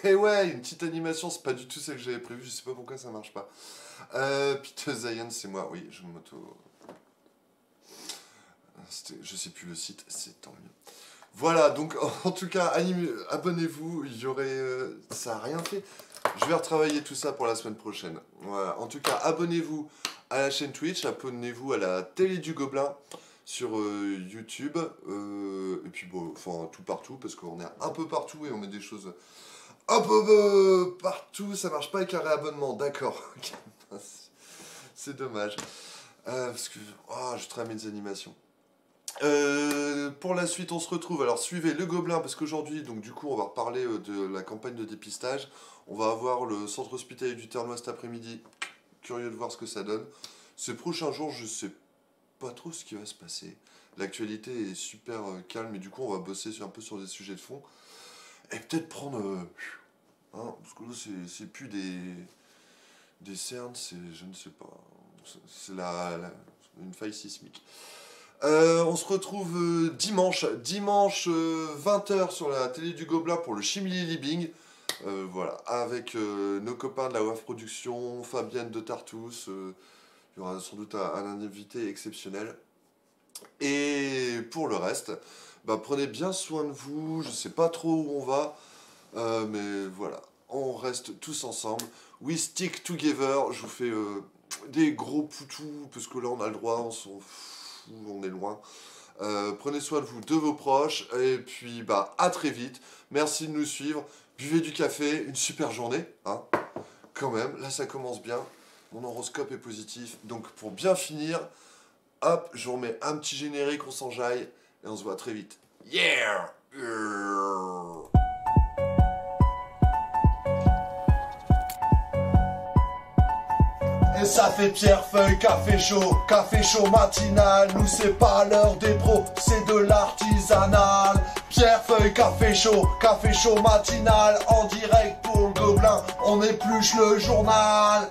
Et ouais, une petite animation, c'est pas du tout celle que j'avais prévue. Je sais pas pourquoi ça marche pas. Peter Zion, c'est moi. Oui, je m'auto... Je sais plus le site, c'est tant mieux. Voilà, donc en tout cas, abonnez-vous, il y aurait... ça a rien fait. Je vais retravailler tout ça pour la semaine prochaine. Voilà, en tout cas, abonnez-vous à la chaîne Twitch, abonnez-vous à la télé du Gobelin sur YouTube, et puis bon, enfin tout partout, parce qu'on est un peu partout et on met des choses un peu partout, ça marche pas avec un réabonnement, d'accord. C'est dommage. Parce que je traîne mes animations. Pour la suite, on se retrouve. Alors, suivez le Gobelin parce qu'aujourd'hui, donc du coup, on va reparler de la campagne de dépistage. On va avoir le centre hospitalier du Ternois cet après-midi. Curieux de voir ce que ça donne. Ces prochains jours, je sais pas trop ce qui va se passer. L'actualité est super calme et du coup, on va bosser un peu sur des sujets de fond. Et peut-être prendre... parce que là, c'est plus des cernes, c'est... je ne sais pas. C'est une faille sismique. On se retrouve dimanche 20h sur la télé du Gobelin pour le Chimili Libing. Voilà, avec nos copains de la WAF Production, Fabienne de Tartous. Il y aura sans doute un invité exceptionnel. Et pour le reste, prenez bien soin de vous. Je sais pas trop où on va, mais voilà, on reste tous ensemble. We stick together. Je vous fais des gros poutous parce que là on a le droit, on s'en fout, on est loin. Prenez soin de vous, de vos proches, et puis à très vite. Merci de nous suivre. Buvez du café, une super journée, hein. Quand même, là ça commence bien. Mon horoscope est positif. Donc pour bien finir, hop, je vous remets un petit générique, on s'enjaille, et on se voit très vite. Yeah! Et ça fait Pierrefeuille, café chaud matinal. Nous c'est pas l'heure des pros, c'est de l'artisanal. Pierrefeuille, café chaud matinal. En direct pour le Gobelin, on épluche le journal.